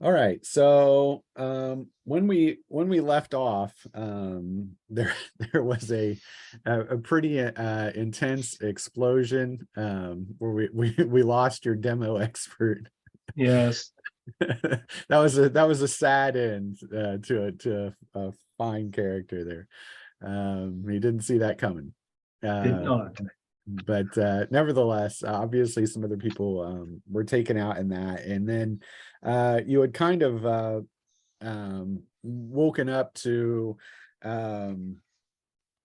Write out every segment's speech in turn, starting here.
All right. So when we left off, there there was a pretty intense explosion where we lost your demo expert. Yes, That was a sad end to a fine character there. He didn't see that coming. did Uh, not. but nevertheless, obviously some other people were taken out in that, and then you had kind of woken up to um,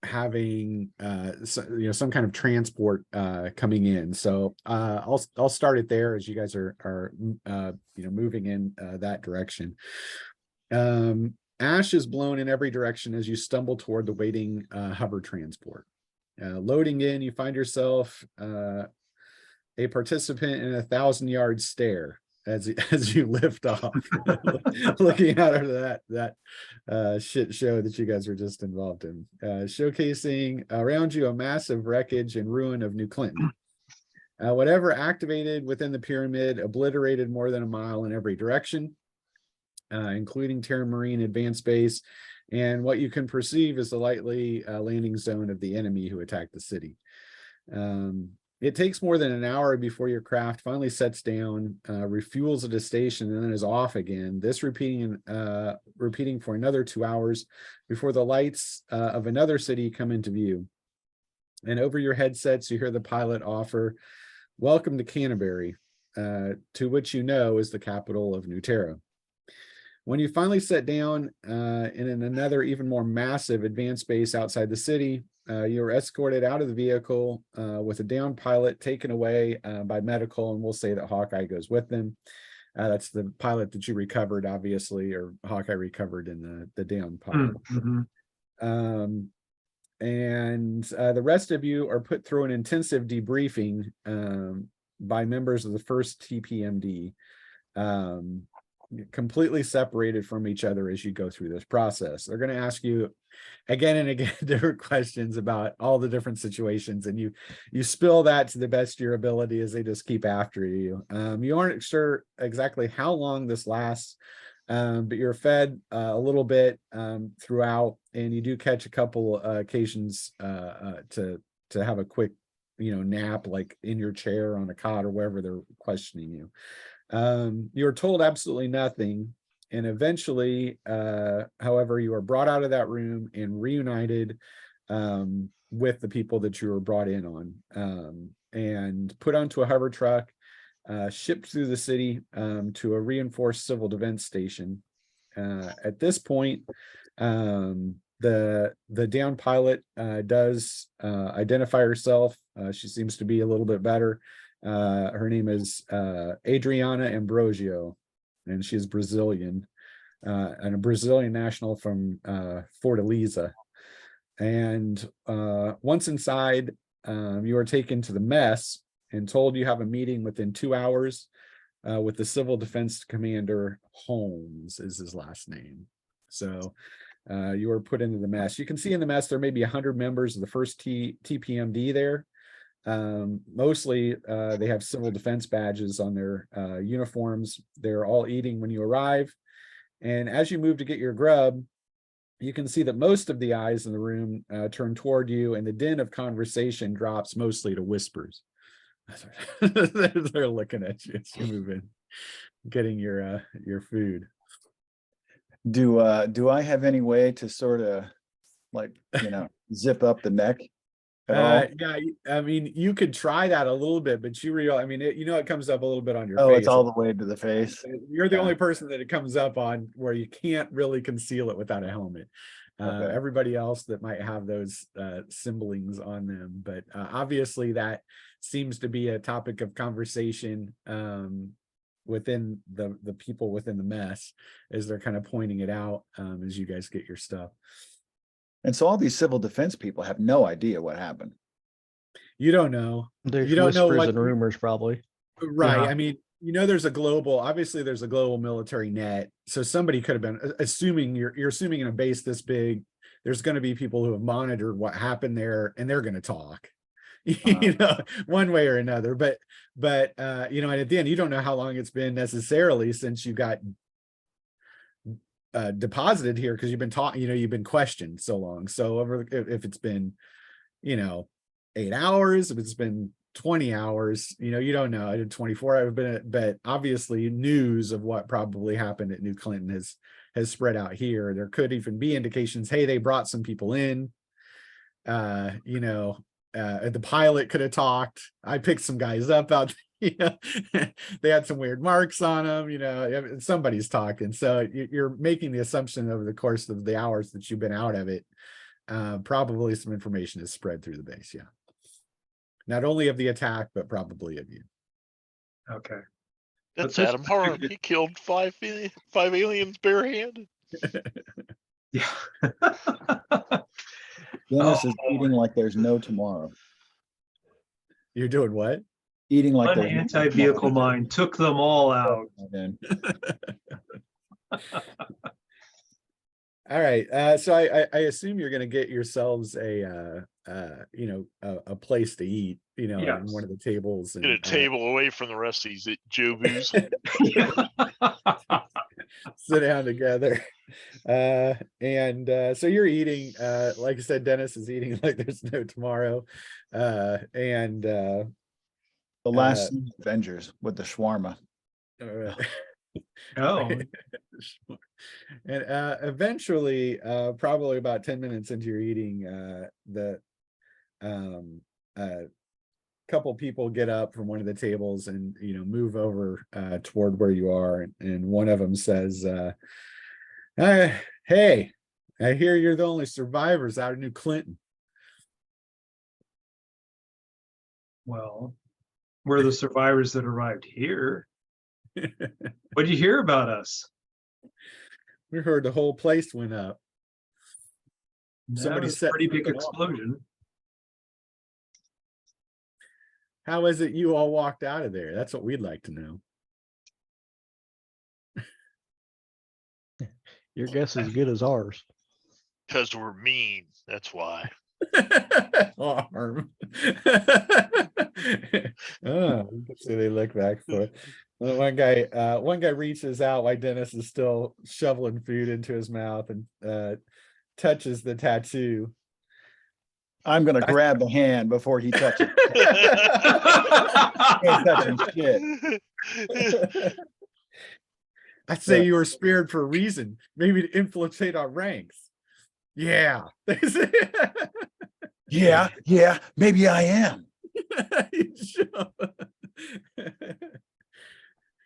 having some kind of transport coming in. So I'll start it there as you guys are moving in that direction. Ash is blown in every direction as you stumble toward the waiting hover transport. Loading in, you find yourself a participant in 1,000-yard stare as you lift off, looking out of that shit show that you guys were just involved in, showcasing around you a massive wreckage and ruin of New Clinton. Whatever activated within the pyramid obliterated more than a mile in every direction, including Terra Marine Advanced Base, and what you can perceive is the likely landing zone of the enemy who attacked the city. It takes more than an hour before your craft finally sets down, refuels at a station, and then is off again. This repeating for another 2 hours before the lights of another city come into view. And over your headsets, you hear the pilot offer, "Welcome to Canterbury," to which you know is the capital of New Terra. When you finally set down in another even more massive advanced base outside the city, you're escorted out of the vehicle with a downed pilot taken away by medical, and we'll say that Hawkeye goes with them. That's the pilot that you recovered, obviously, or Hawkeye recovered in the downed pilot. Mm-hmm. Um, and the rest of you are put through an intensive debriefing by members of the first TPMD. Completely separated from each other as you go through this process. They're going to ask you again and again different questions about all the different situations, and you spill that to the best of your ability as they just keep after you. You aren't sure exactly how long this lasts, but you're fed a little bit throughout, and you do catch a couple occasions to have a quick nap, like in your chair on a cot or wherever they're questioning you. You're told absolutely nothing, and eventually, however, you are brought out of that room and reunited with the people that you were brought in on, and put onto a hover truck, shipped through the city to a reinforced civil defense station. At this point, the down pilot does identify herself. She seems to be a little bit better. Her name is Adriana Ambrosio, and she's Brazilian, and a Brazilian national from Fortaleza. And once inside, you are taken to the mess and told you have a meeting within 2 hours with the Civil Defense Commander. Holmes is his last name. So you are put into the mess. You can see in the mess there may be 100 members of the first TPMD there. Mostly they have civil defense badges on their uniforms. They're all eating when you arrive, and as you move to get your grub, you can see that most of the eyes in the room turn toward you, and the din of conversation drops mostly to whispers. They're looking at you as you move in, getting your food. Do I have any way to sort of like zip up the neck at all? Yeah, I mean, you could try that a little bit, but I mean, it comes up a little bit on your Oh, it's face. all the way to the face. You're the Yeah. only person that it comes up on where you can't really conceal it without a helmet. Okay. Everybody else that might have those symbolings on them, but obviously that seems to be a topic of conversation within the people within the mess, as they're kind of pointing it out as you guys get your stuff. And so all these civil defense people have no idea what happened. You don't know. There's You don't know whispers what. and rumors, probably. Right. Yeah. I mean, there's a global military net. So somebody could have been assuming you're assuming in a base this big, there's going to be people who have monitored what happened there, and they're going to talk, one way or another. But and at the end, you don't know how long it's been necessarily since you got deposited here because you've been taught, you've been questioned so long. So if it's been, 8 hours, if it's been 20 hours, you don't know. I did 24 hours, but obviously news of what probably happened at New Clinton has spread out here. There could even be indications, hey, they brought some people in. The pilot could have talked. I picked some guys up out there. They had some weird marks on them. Somebody's talking. So you're making the assumption over the course of the hours that you've been out of it, probably some information is spread through the base. Yeah. Not only of the attack, but probably of you. Okay. That's this- Adam Harm. He killed five aliens barehanded. Yeah. Dennis is eating like there's no tomorrow. You're doing what? Eating like One there's no anti-vehicle tomorrow. mine took them all out. And All right. So I assume you're going to get yourselves a place to eat, in Yes. one of the tables. Get a table away from the rest of these Jobus. Sit down together. So you're eating, like I said, Dennis is eating like there's no tomorrow. the last scene of Avengers with the shawarma. Oh, And eventually, probably about 10 minutes into your eating, the couple people get up from one of the tables and move over toward where you are, and one of them says, hey, I hear you're the only survivors out of New Clinton. well, we're the survivors that arrived here. What did you hear about us? We heard the whole place went up. Somebody That was a set pretty big something off. explosion. How is it you all walked out of there? That's what we'd like to know. Your guess is as good as ours. Because we're mean. That's why. Arm. Oh, so they look back for it. One guy reaches out while Dennis is still shoveling food into his mouth and touches the tattoo. I'm gonna grab the hand before he touches. Ain't touching shit. I say you were spared for a reason, maybe to infiltrate our ranks. Yeah. Yeah, maybe I am.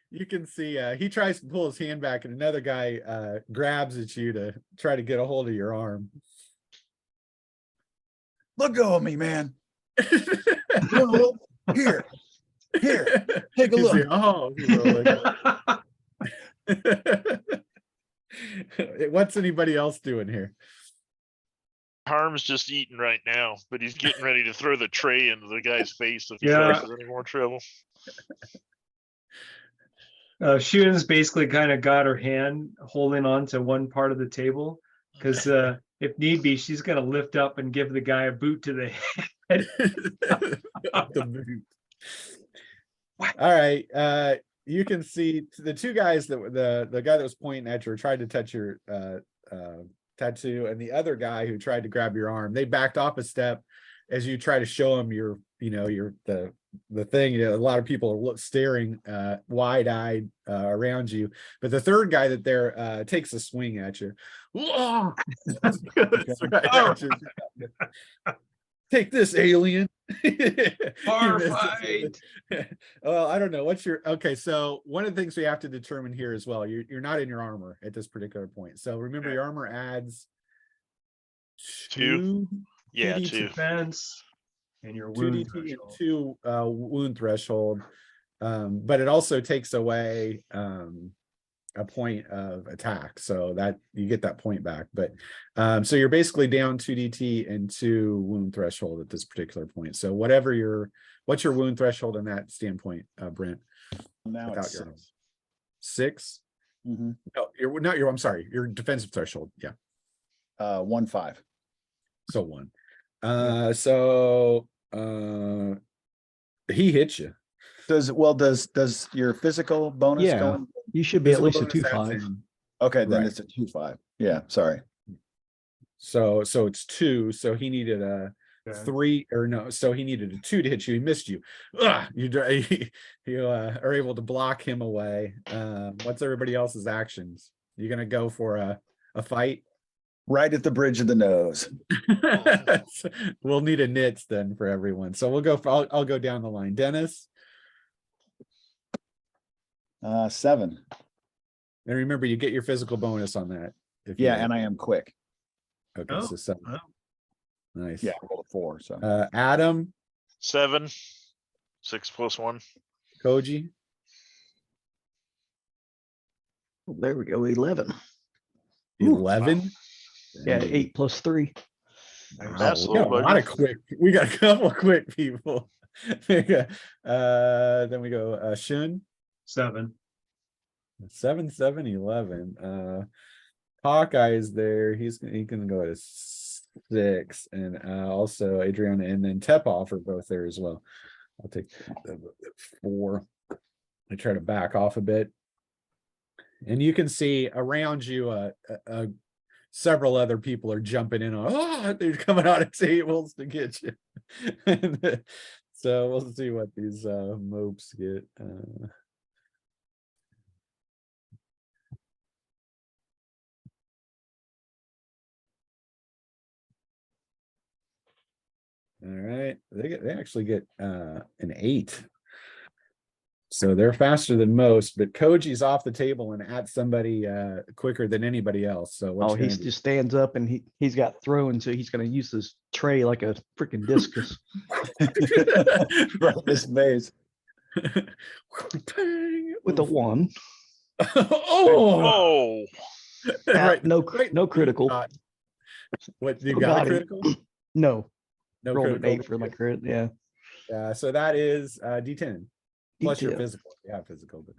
You can see he tries to pull his hand back and another guy grabs at you to try to get a hold of your arm. Let go of me, man. Look, here, take a You see, look. oh, what's anybody else doing here? Harm's just eating right now, but he's getting ready to throw the tray into the guy's face if he Yeah. causes any more trouble. Shun's basically kind of got her hand holding on to one part of the table because if need be, she's going to lift up and give the guy a boot to the head. The boot. All right. You can see the two guys that the guy that was pointing at you tried to touch your tattoo, and the other guy who tried to grab your arm, they backed off a step as you try to show him your the thing. A lot of people are staring wide-eyed around you, but the third guy that there takes a swing at you. Take this, alien. Bar fight. Well, I don't know. Okay, so one of the things we have to determine here as well, you're not in your armor at this particular point. So remember, your armor adds Two. Yeah, 2d2 two. Defense and your 2d2 wound and threshold. 2 wound threshold, but it also takes away a point of attack, so that you get that point back. But so you're basically down 2d and 2 wound threshold at this particular point. So what's your wound threshold in that standpoint, Brent? Now Without it's your 6. 6? No, I'm sorry, your defensive threshold. Yeah. 1-5. So 1. So he hits you. Does your physical bonus Yeah. go in? You should be at Physical least a bonus adds 2-5. in. Okay, then Right. it's a 2-5. Yeah, sorry. So it's 2, so he needed a Okay. 3, or no, so he needed a 2 to hit you. He missed you. Ugh, you are able to block him away. What's everybody else's actions? You gonna go for a fight? Right at the bridge of the nose. We'll need a nits then for everyone. So we'll go for, I'll go down the line. Dennis, 7. and remember you get your physical bonus on that. If you Yeah, hit. and I am quick. Okay, Oh, so 7. oh. Nice. Yeah, I rolled a 4, so. Adam, 7, 6 + 1. Koji, There we go, 11. 11. Yeah, Dang. 8 + 3. Wow, That's we got a low, lot buddy. of quick. We got a couple of quick people. Then we go Shun, 7. 7, 7, 11. Hawkeye is there. He can go at a 6, and also Adriana and then Tepov are both there as well. I'll take 4. I try to back off a bit, and you can see around you several other people are jumping in on, oh, they're coming out of tables to get you. And, so we'll see what these mopes get. All right, they actually get an 8. So they're faster than most, but Koji's off the table and at somebody quicker than anybody else. So what Oh, you he gonna do? just stands up and he's got thrown, so he's gonna use this tray like a freaking discus. Right, this maze. Bang! With a 1. Oh, Oh, right. No, right. no critical. What you Still got a got him. critical? No, No rolled an critical. 8 for my crit. Yeah, So that is D10 plus your D10. physical. Yeah, physical, but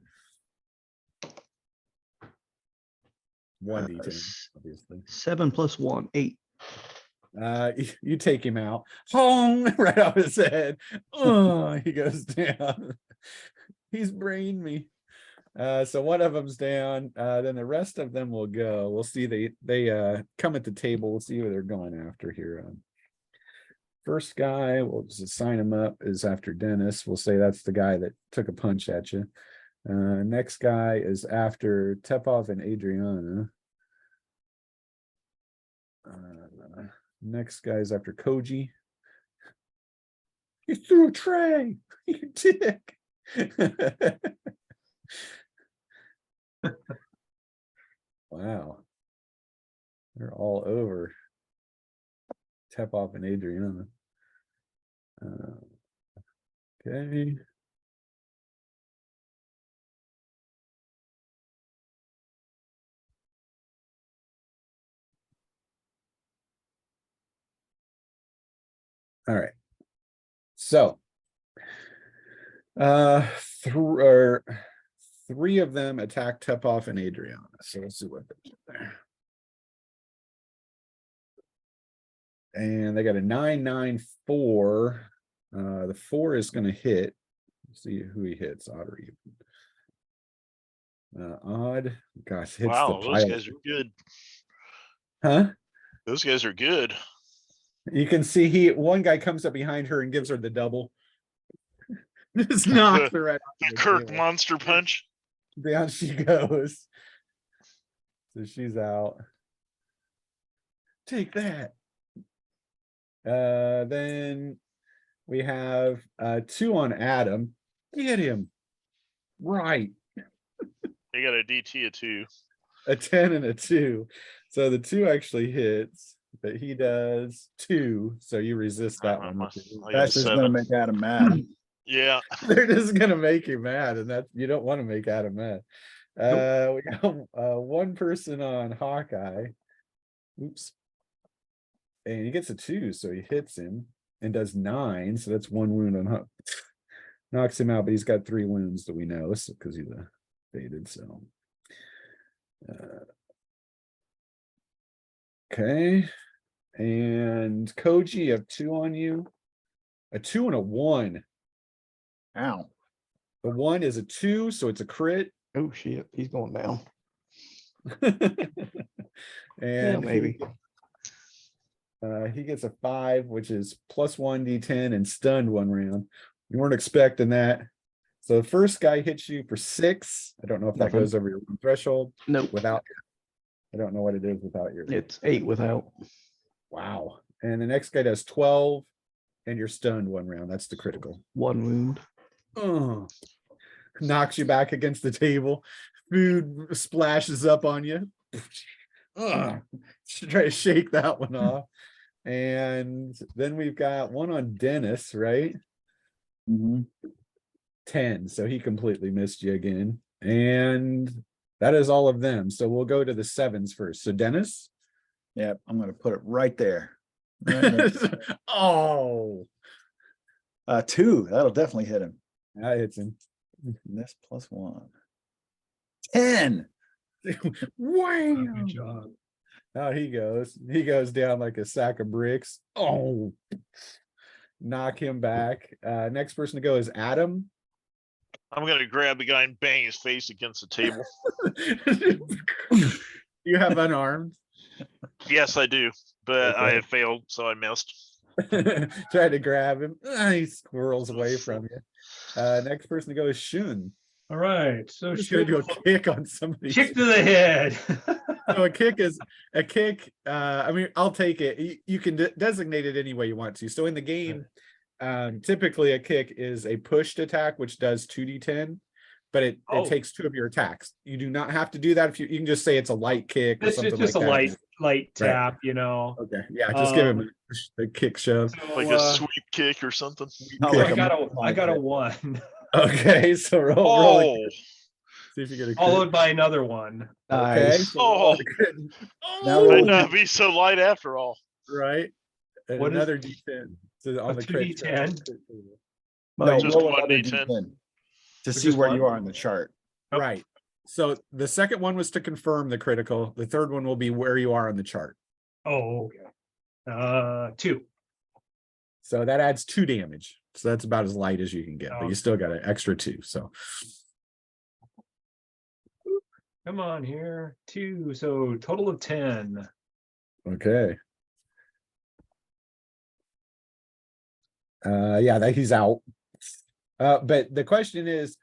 1 D10, obviously. 7 + 1, 8. You take him out. Hong right off his head. Oh, he goes down. He's brained me. So one of them's down. Then the rest of them will go. We'll see. They come at the table. We'll see who they're going after here. First guy, we'll just sign him up, is after Dennis. We'll say that's the guy that took a punch at you. Next guy is after Tepov and Adriana. Next guy is after Koji. You threw a tray, you dick. Wow. They're all over Tepov and Adriana. Okay. All right. So, three of them attack Tepov and Adriana. So let's see what they do there. And they got a 9-9-4. The 4 is going to hit. Let's see who he hits. Odd or even. Odd. Gosh, hits wow, the those pilot. guys are good. Huh? Those guys are good. You can see one guy comes up behind her and gives her the double. Just knocks her right off The the Kirk table. Monster Punch. Down she goes. So she's out. Take that. Then we have 2 on Adam. Get him. Right. They got a DT of 2. A 10 and a 2. So the 2 actually hits, but he does 2. So you resist that one. I got That's just gonna 7. make Adam mad. Yeah. They're just gonna make you mad, and that you don't want to make Adam mad. We got one person on Hawkeye. Oops. And he gets a 2, so he hits him and does 9. So that's 1 wound on Hawkeye. Knocks him out, but he's got 3 wounds that we know because he's faded. So okay. And Koji, you have 2 on you. A 2 and a 1. Ow. The 1 is a 2, so it's a crit. Oh shit, he's going down. And maybe. he gets a 5, which is +1 d10 and stunned 1 round. You weren't expecting that. So the first guy hits you for 6. I don't know if that Nothing. goes over your threshold Nope. without. I don't know what it is without your. It's 8 without. Wow. And the next guy does 12, and you're stunned 1 round. That's the critical. 1 wound. Oh, knocks you back against the table. Food splashes up on you. Try to shake that one off. And then we've got one on Dennis, right? Mhm. 10. So he completely missed you again. And that is all of them. So we'll go to the 7s first. So Dennis. Yep, I'm gonna put it right there. Right next- Oh, 2, that'll definitely hit him. that hits him. This +1. 10. Wham! Good job. Oh, he goes. He goes down like a sack of bricks. Oh, knock him back. Next person to go is Adam. I'm gonna grab the guy and bang his face against the table. You have unarmed. Yes, I do, but I Okay. have failed, so I missed. Try to grab him. He squirrels away from you. Next person to go is Shun. All right. So I'm just gonna do a kick on somebody. kick to the head. So a kick is a kick. I mean, I'll take it. You can designate it any way you want to. So in the game, typically a kick is a pushed attack, which does 2d10, but it Oh. takes 2 of your attacks. You do not have to do that if you can just say it's a light kick or It's something just like a that. light tap, you know. Okay, yeah, just give him a kick shove. So, Like a sweep kick or something. Not Yeah, like I got a hit. 1, Okay, so roll. Oh, See if you get a crit. followed by another 1. Okay, Nice. so roll Oh. a crit. Now Oh, might not be so light after all. right. And What is- another d10. So on A the crit. 2d10? No, Just roll one another D10. D10 to see Just where one? you are on the chart. Oh. Right. So the second one was to confirm the critical. The third one will be where you are on the chart. Oh, okay. 2. So that adds 2 damage. So that's about as light as you can get, but Oh. you still got an extra 2. So Come on here. 2. So total of 10. okay. Yeah, that he's out. But the question is,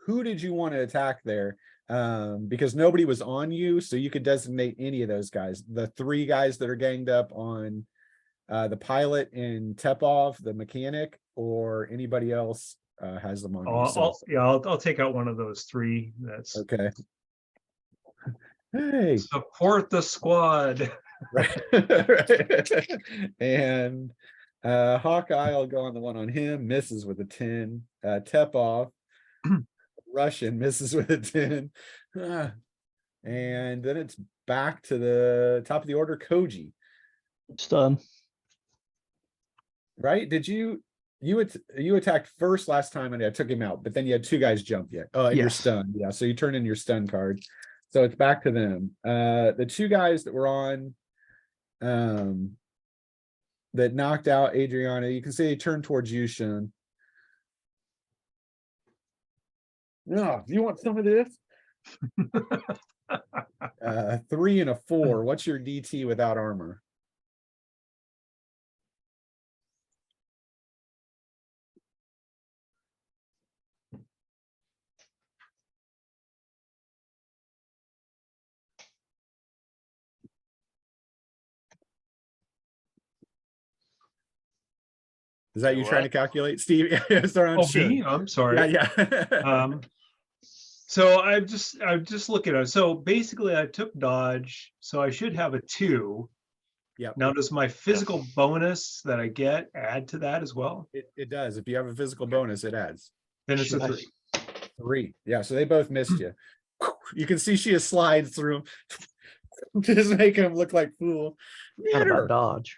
who did you want to attack there? Because nobody was on you, so you could designate any of those guys. The 3 guys that are ganged up on the pilot and Tepov, the mechanic, or anybody else has them on Oh, you. So I'll take out one of those 3. That's okay. Hey. support the squad. Right. And Hawkeye will go on the one on him, misses with a 10. Tepov, Russian, misses with a 10. And then it's back to the top of the order, Koji. Stun. Right? Did you attacked first last time and I took him out, but then you had 2 guys jump you. Oh, and you're Yes. stunned. Yeah, so you turn in your stun card. So it's back to them. The 2 guys that were on that knocked out Adriana, you can see they turned towards you, Shun. No, do you want some of this? 3 and a 4. What's your DT without armor? Is that Wait, you trying to what? calculate, Steve? Sorry, I'm Oh, sure. me? I'm sorry. Yeah, yeah. So I'm just looking at it. So basically I took dodge, so I should have a 2. Yep. Now does my physical bonus that I get add to that as well? It does. If you have a physical bonus, it adds Then it's a Nice. 3. 3. Yeah, so they both missed you. You can see she slides through him, just making him look like fool. Not Get about her. dodge.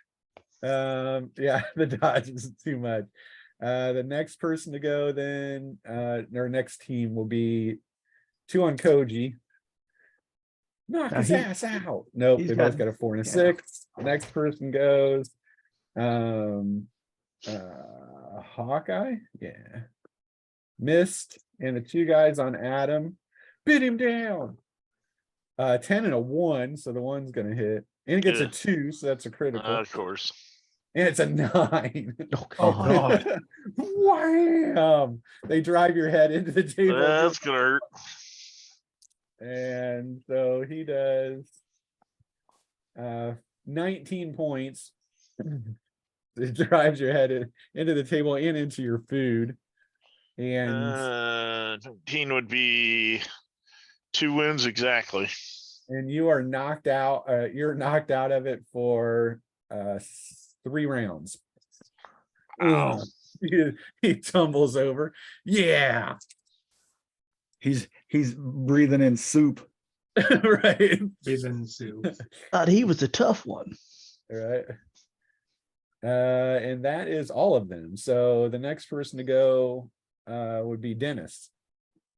Yeah, the dodge is too much. The next person to go then, our next team will be 2 on Koji. Knock Now his he- ass out. Nope, he's they both got- got a 4 and a yeah. 6. The next person goes. Hawkeye, yeah. Missed, and the 2 guys on Adam. Bit him down. 10 and a 1, so the 1's gonna hit. And it gets a Yeah. 2, so that's a critical. Of course. And it's a 9. Oh, God. God. Wham! They drive your head into the table. That's gonna hurt. And so he does 19 points. It drives your head into the table and into your food. And 19 would be 2 wounds exactly. and you are knocked out. You're knocked out of it for 3 rounds. Ow. He tumbles over. Yeah. He's breathing in soup. Right. Breathing soup. Thought he was a tough one. Right. And that is all of them. So the next person to go would be Dennis.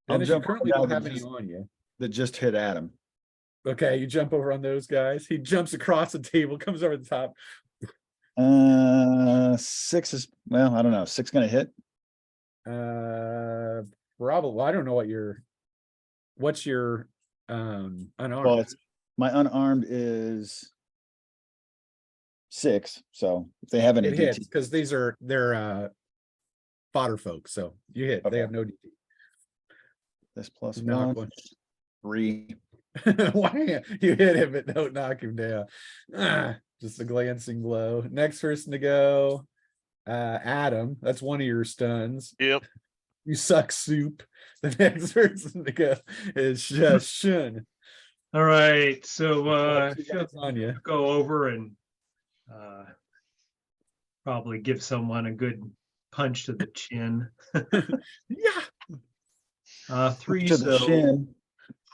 I'll Dennis, you jump on currently the guy don't that have any just- on you. That just hit Adam. Okay, you jump over on those guys. He jumps across the table, comes over the top. 6 is, well, I don't know. 6 gonna hit. Probably. Well, I don't know what's your unarmed. Well, my unarmed is 6. So if they have any It hits DT, because they're fodder folk. So you hit. They Okay. have no DT. this plus Knock 1, 3. Wham! You hit him, but don't knock him down. Just a glancing blow. Next person to go, Adam. That's one of your stuns. Yep. You suck soup. The next person to go is Shun. All right, so Two guys on you. go over and probably give someone a good punch to the chin. Yeah. 3, To the so shin.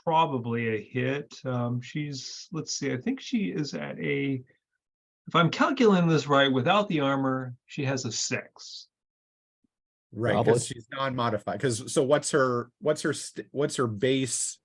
probably a hit. She's, let's see, I think she is at a, if I'm calculating this right, without the armor, she has a 6. Right, Probably. because she's non-modified. Because so what's her base?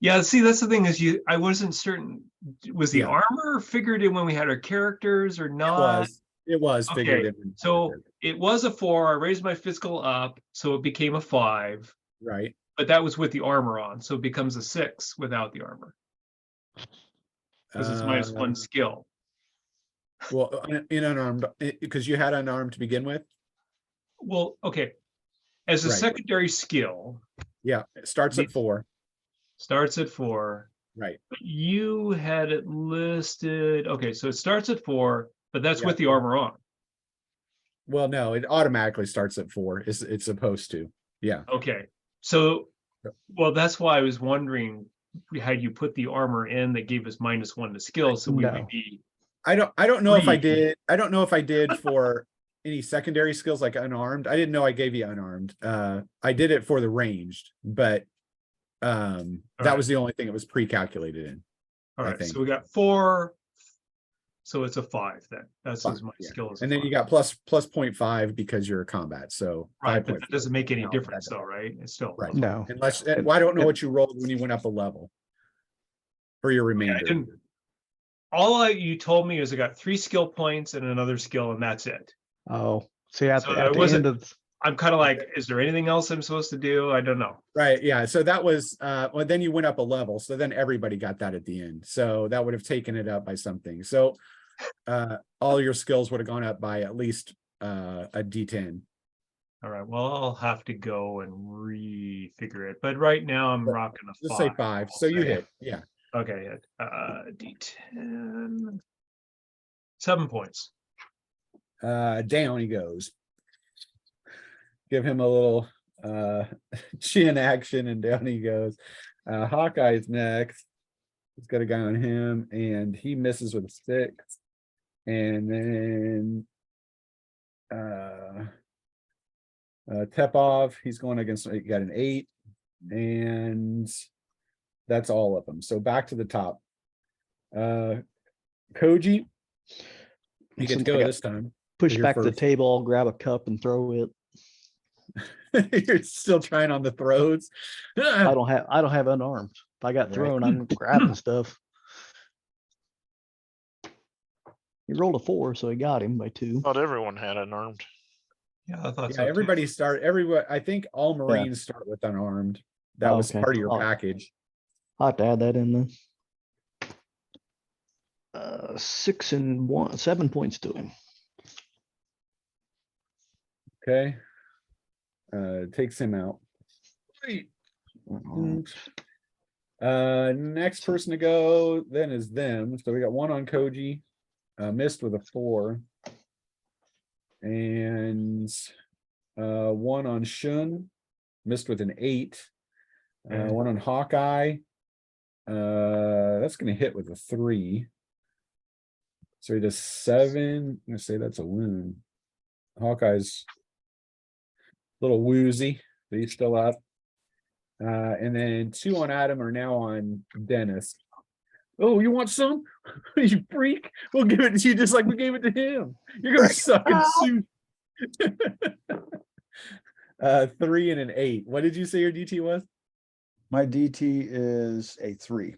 Yeah, see, that's the thing is I wasn't certain, was the Yeah. armor figured in when we had our characters or not? It was figured Okay, in. So it was a 4, I raised my physical up, so it became a 5, Right. but that was with the armor on, so it becomes a 6 without the armor. Because it's minus 1 skill. Well, in unarmed, because you had unarmed to begin with. Well, okay. As a Right. secondary skill, Yeah, it starts at 4. starts at 4. Right. But you had it listed, okay, so it starts at 4, but that's Yeah. with the armor on. Well, no, it automatically starts at 4. It's supposed to. Yeah. Okay, so, Yep. well, that's why I was wondering, had you put the armor in that gave us minus 1 to skill, so we would No. be, I don't know if I 3. did. I don't know if I did for any secondary skills like unarmed. I didn't know I gave you unarmed. I did it for the ranged, but that Alright. was the only thing it was pre-calculated in. all I right, think. so we got 4, so it's a 5 then, that's as 5, my yeah. skill is. a And then you 5. got plus 0.5 because you're a combat. So Right, but that 5.5. doesn't make any No, difference that though, right? It's still. Right. No. Unless, well, I don't know what you rolled when you went up a level for your Yeah, I remainder. didn't- you told me is I got 3 skill points and another skill, and that's it. Oh, see, at, So at there the wasn't- end of I'm kind of like, is there anything else I'm supposed to do? I don't know. Right, yeah, so that was, well, then you went up a level, so then everybody got that at the end, so that would have taken it up by something, so all your skills would have gone up by at least a D10. All right, well, I'll have to go and refigure it, but right now I'm But rocking a 5. Just say 5, so you say. hit, yeah. Okay, D10. 7 points. Down he goes. Give him a little chin action and down he goes. Hawkeye's next. He's got a guy on him and he misses with a 6. And then Tepov, he's going against, he got an 8. And that's all of them. So back to the top. Koji, you get to Since I go got this time. push You're back the first. table, I'll grab a cup and throw it. You're still trying on the throws. I don't have unarmed. If I got Right. thrown, I'm grabbing stuff. He rolled a 4, so he got him by 2. Thought everyone had unarmed. Yeah, I thought Yeah, so. Too. everyone, I think all Marines start with unarmed. That was Okay. part of your Oh. package. I'll have to add that in then. 6 and 1, 7 points to him. Okay. Takes him out. Great. Next person to go then is them. So we got one on Koji, missed with a 4. And one on Shun, missed with an 8. One on Hawkeye. That's gonna hit with a 3. So he does 7. I'm gonna say that's a wound. Hawkeye's a little woozy, but he's still up. And then 2 on Adam are now on Dennis. Oh, you want some? You freak. We'll give it to you just like we gave it to him. You're gonna suck in soup. 3 and an 8. What did you say your DT was? My DT is a 3.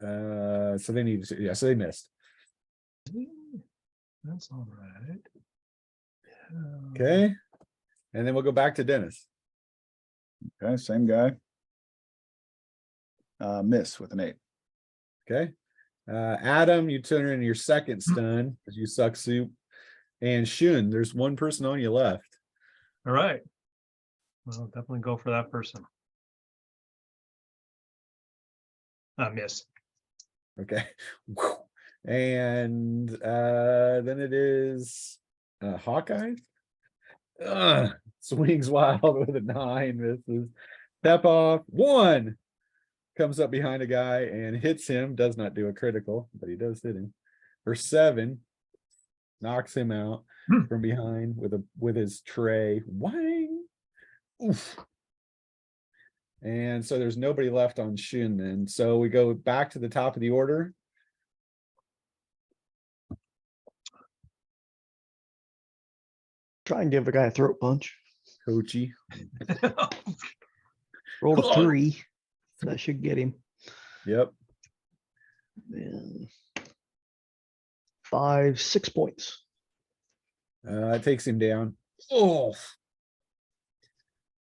So they need to, yeah, so they missed. That's all right. Okay. And then we'll go back to Dennis. Okay, same guy. Miss with an 8. Okay. Adam, you turn in your second stun because you suck soup. And Shun, there's one person on you left. All right. Well, definitely go for that person. Miss. Okay. And then it is Hawkeye. Swings wild with a 9, misses. Step off 1 comes up behind a guy and hits him. Does not do a critical, but he does hit him for 7. Knocks him out from behind with his tray. Wang. Oof. And so there's nobody left on Shun then. So we go back to the top of the order. Try and give a guy a throat punch. Kochi. Rolled a 3. That should get him. Yep. And 5, 6 points. It takes him down. Oh.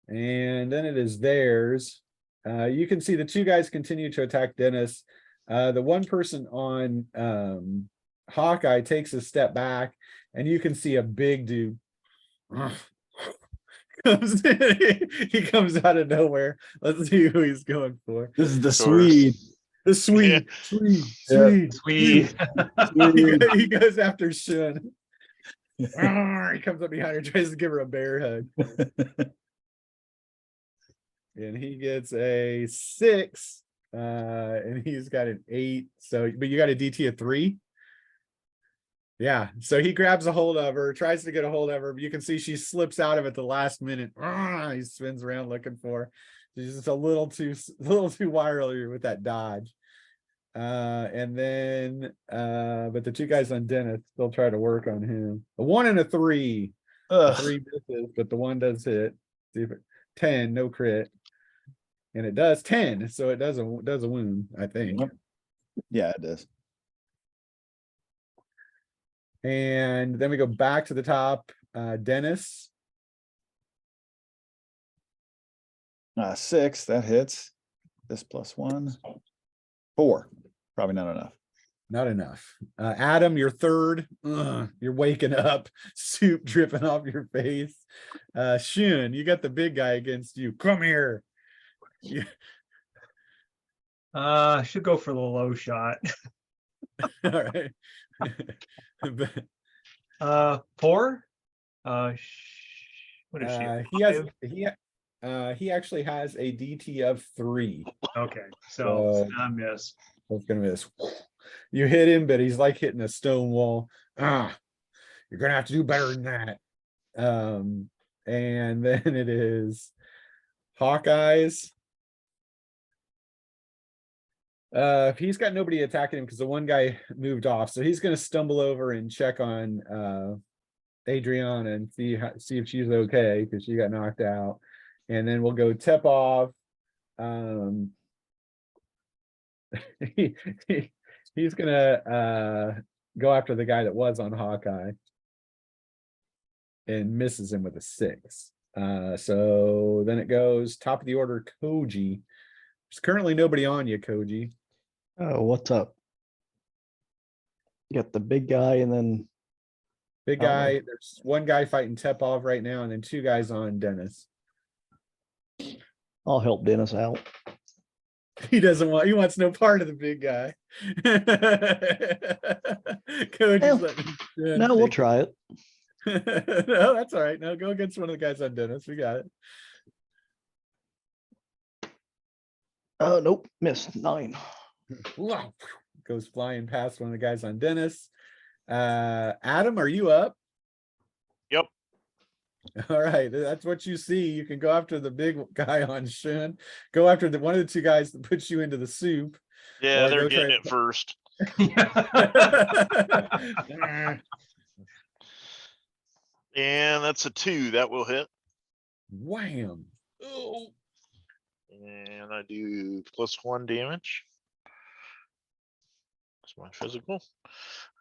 And then it is theirs. You can see the 2 guys continue to attack Dennis. The one person on Hawkeye takes a step back, and you can see a big dude comes in. He comes out of nowhere. Let's see who he's going for. This is the Sure. Swede. The Swede. Yeah. Sweet. He goes after Shun. He comes up behind her, tries to give her a bear hug. And he gets a 6. And he's got an 8. So, but you got a DT of 3. Yeah. So he grabs a hold of her, tries to get a hold of her, but you can see she slips out of it the last minute. He spins around looking for her. She's just a little too wily with that dodge. And then but the 2 guys on Dennis still try to work on him. A 1 and a 3. Ugh. 3 misses, but the 1 does hit. See if it, 10, no crit. And it does 10, so it does a wound, I think. Yep. Yeah, it does. And then we go back to the top. Dennis. 6, that hits. This +1. 4. Probably not enough. Not enough. Adam, you're third. You're waking up, soup dripping off your face. Shun, you got the big guy against you. Come here. Should go for the low shot. All right. 4. What is she? He actually has a DT of 3. Okay, so So miss. it's gonna miss. You hit him, but he's like hitting a stone wall. You're gonna have to do better than that. And then it is Hawkeyes. He's got nobody attacking him because the one guy moved off, so he's gonna stumble over and check on Adriana and see if she's okay because she got knocked out. And then we'll go tip off. He's gonna go after the guy that was on Hawkeye and misses him with a 6. So then it goes top of the order, Koji. There's currently nobody on you, Koji. Oh, what's up? got the big guy and then Big I don't know. guy, there's one guy fighting Tepov right now, and then two guys on Dennis. I'll help Dennis out. He wants no part of the big guy. Coach Well, is letting Shun No, we'll take try it. it. No, that's all right. No, go against one of the guys on Dennis. We got it. Oh, nope, missed 9. Wow. Goes flying past one of the guys on Dennis. Adam, are you up? Yep. All right, that's what you see. You can go after the big guy on Shun. Go after one of the two guys that puts you into the soup. Yeah, Or they're go getting try- it first. And that's a 2. That will hit. Wham. Oh. And I do +1 damage. That's my physical.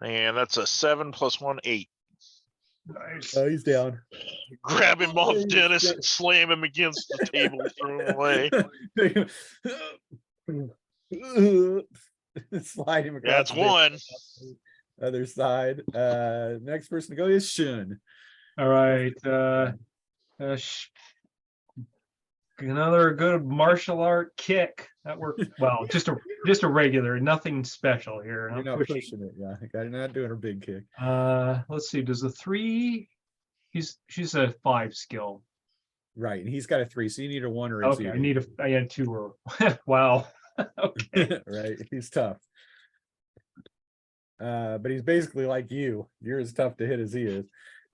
And that's a 7 +1, 8. Nice. Oh, he's down. Grab him off Nice. Dennis and slam him against the table, throw him away. Slide him across. That's the table. 1. Other side. Next person to go is Shun. All right. Another good martial art kick. That worked well. Just a regular, nothing special here. You're not pushing it, yeah. You're not doing a big kick. Let's see. Does the 3? She's a 5 skill. Right, and he's got a 3, so you need a 1 or a 2. Okay, I had 2 or wow. Okay. Right, he's tough. But he's basically like you. You're as tough to hit as he is.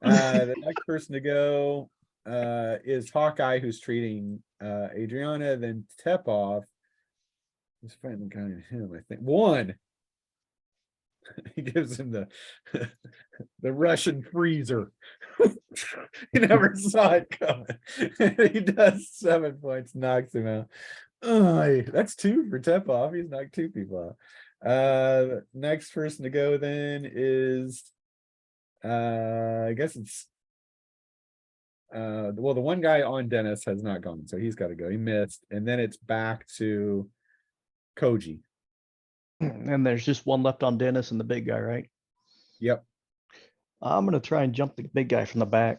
The next person to go is Hawkeye, who's treating Adriana, then Tepov. He's fighting kind of him, I think. 1. He gives him the the Russian freezer. He never saw it coming. He does 7 points, knocks him out. Oh, that's 2 for Tepov. He's knocked 2 people out. Next person to go then is I guess it's well, the one guy on Dennis has not gone, so he's got to go. He missed, and then it's back to Koji. And there's just one left on Dennis and the big guy, right? Yep. I'm gonna try and jump the big guy from the back.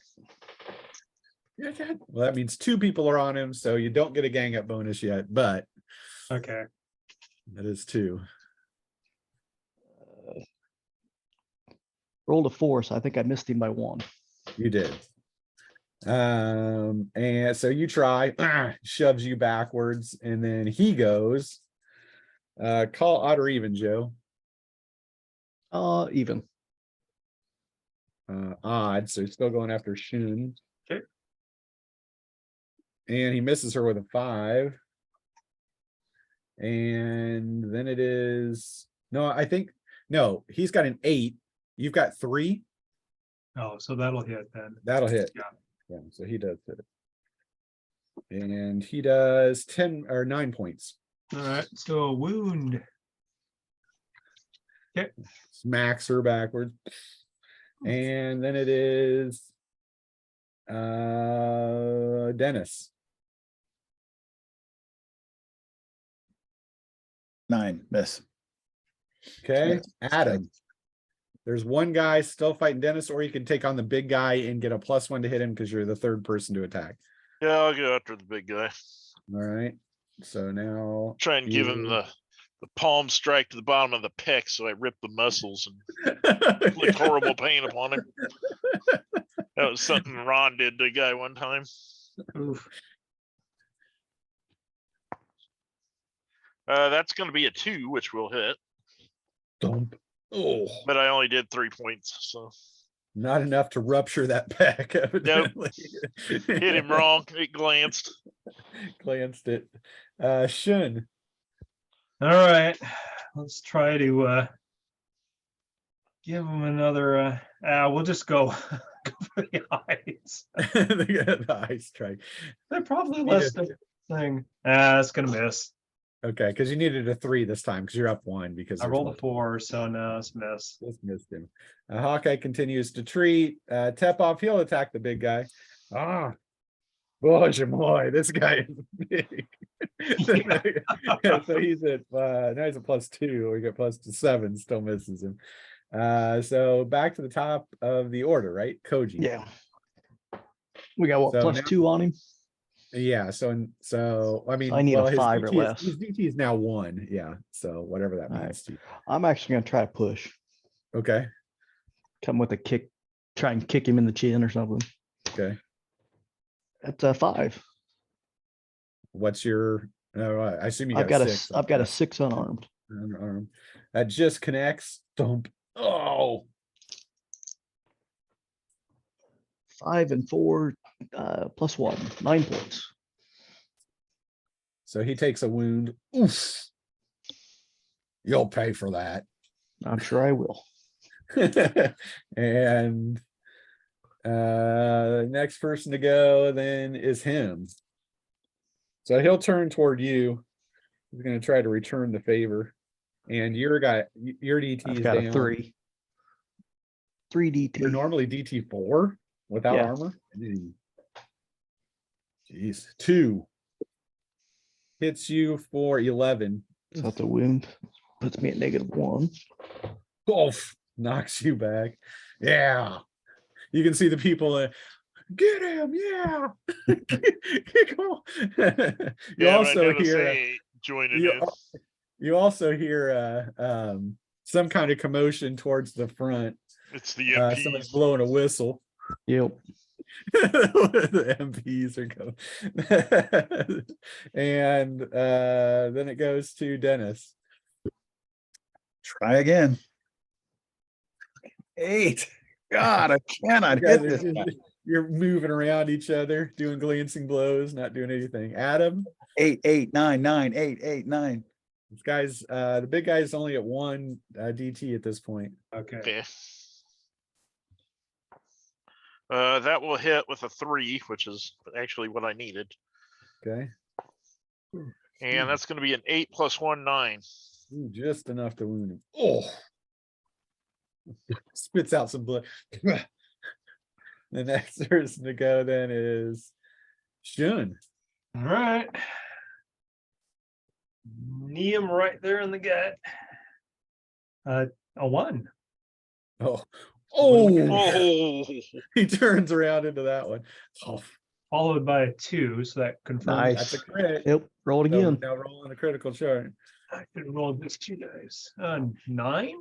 Yeah, okay. Well, that means 2 people are on him, so you don't get a gang up bonus yet, but Okay. that is 2. Rolled a 4, so I think I missed him by 1. You did. And so you try, shoves you backwards, and then he goes. Call odd or even, Joe. Even. Odd, so he's still going after Shun. Okay. And he misses her with a 5. And then it is no, he's got an 8. You've got 3. Oh, so that'll hit then. That'll hit. Yeah, so he does hit it. And he does 10 or 9 points. All right. So a wound. Okay. Smacks her backwards. And then it is Dennis. 9, miss. Okay, Yes. Adam. There's one guy still fighting Dennis, or you can take on the big guy and get a +1 to hit him because you're the 3rd person to attack. Yeah, I'll go after the big guy. All right. So now Try and give him the palm strike to the bottom of the pec, so I rip the muscles and inflict horrible pain upon him. That was something Ron did to a guy one time. Oof. That's going to be a 2, which will hit, Dump. Oh, but I only did 3 points, so not enough to rupture that pack, evidently. hit him wrong. It glanced. Glanced it. Shun. All right. Let's try to give him another. We'll just go, go for the eyes. The eye strike. They're probably less than thing. It's gonna miss. Okay, because you needed a 3 this time because you're up 1 because I there's rolled a multiple. 4, so no, it's miss. Just missed him. Hawkeye continues to treat. Tepov, he'll attack the big guy. Boy, this guy is big. So he's at now he's a +2, or you get +7, still misses him. So back to the top of the order, right? Koji. Yeah. We got what, So plus now- 2 on him? Yeah, so I mean, I need a well, his 5 or DT less. his DT is now 1. Yeah, so whatever that All means to you. I'm actually gonna try to push. Okay, Come with a kick, try and kick him in the chin or something. okay. That's a 5. What's your? I assume you I've got got six. I've got a Yes. 6 unarmed. Unarmed. That just connects. Dump. Oh, 5 and 4, plus 1, 9 points. so he takes a wound. Oof. You'll pay for that. I'm sure I will. And next person to go then is him. So he'll turn toward you. He's going to try to return the favor. And your DT I've is got down. a 3. 3 You're DT. normally DT4 without Yeah. armor. Jeez. 2 hits you for 11. So that's a wound. Puts me at -1. Oof, knocks you back. Yeah. You can see the people. Get him, yeah. Come on. You Yeah, also I noticed hear. they ain't joining You, in. you also hear some kind of commotion towards the front. It's the Somebody's MPs. blowing a whistle. Yep. The MPs are going. And then it goes to Dennis. Try again. 8. God, I cannot You guys hit are this just- guy. You're moving around each other, doing glancing blows, not doing anything. Adam, 8, 8, 9, 9, 8, 8, 9. this guy's the big guy's only at 1 DT at this point. Okay. Okay. That will hit with a 3, which is actually what I needed. Okay. And that's going to be an 8 plus 1, 9. Ooh, just enough to wound him. Oh, spits out some blood. The next person to go then is Shun. All right. Knee him right there in the gut. A 1. Oh, What do we oh, Oh, he turns around into that one. Oh, Followed by a 2, so that confirms. that's a Nice. crit. Yep. Roll it So we're again. now rolling a critical chart. I could roll just 2 dice. 9.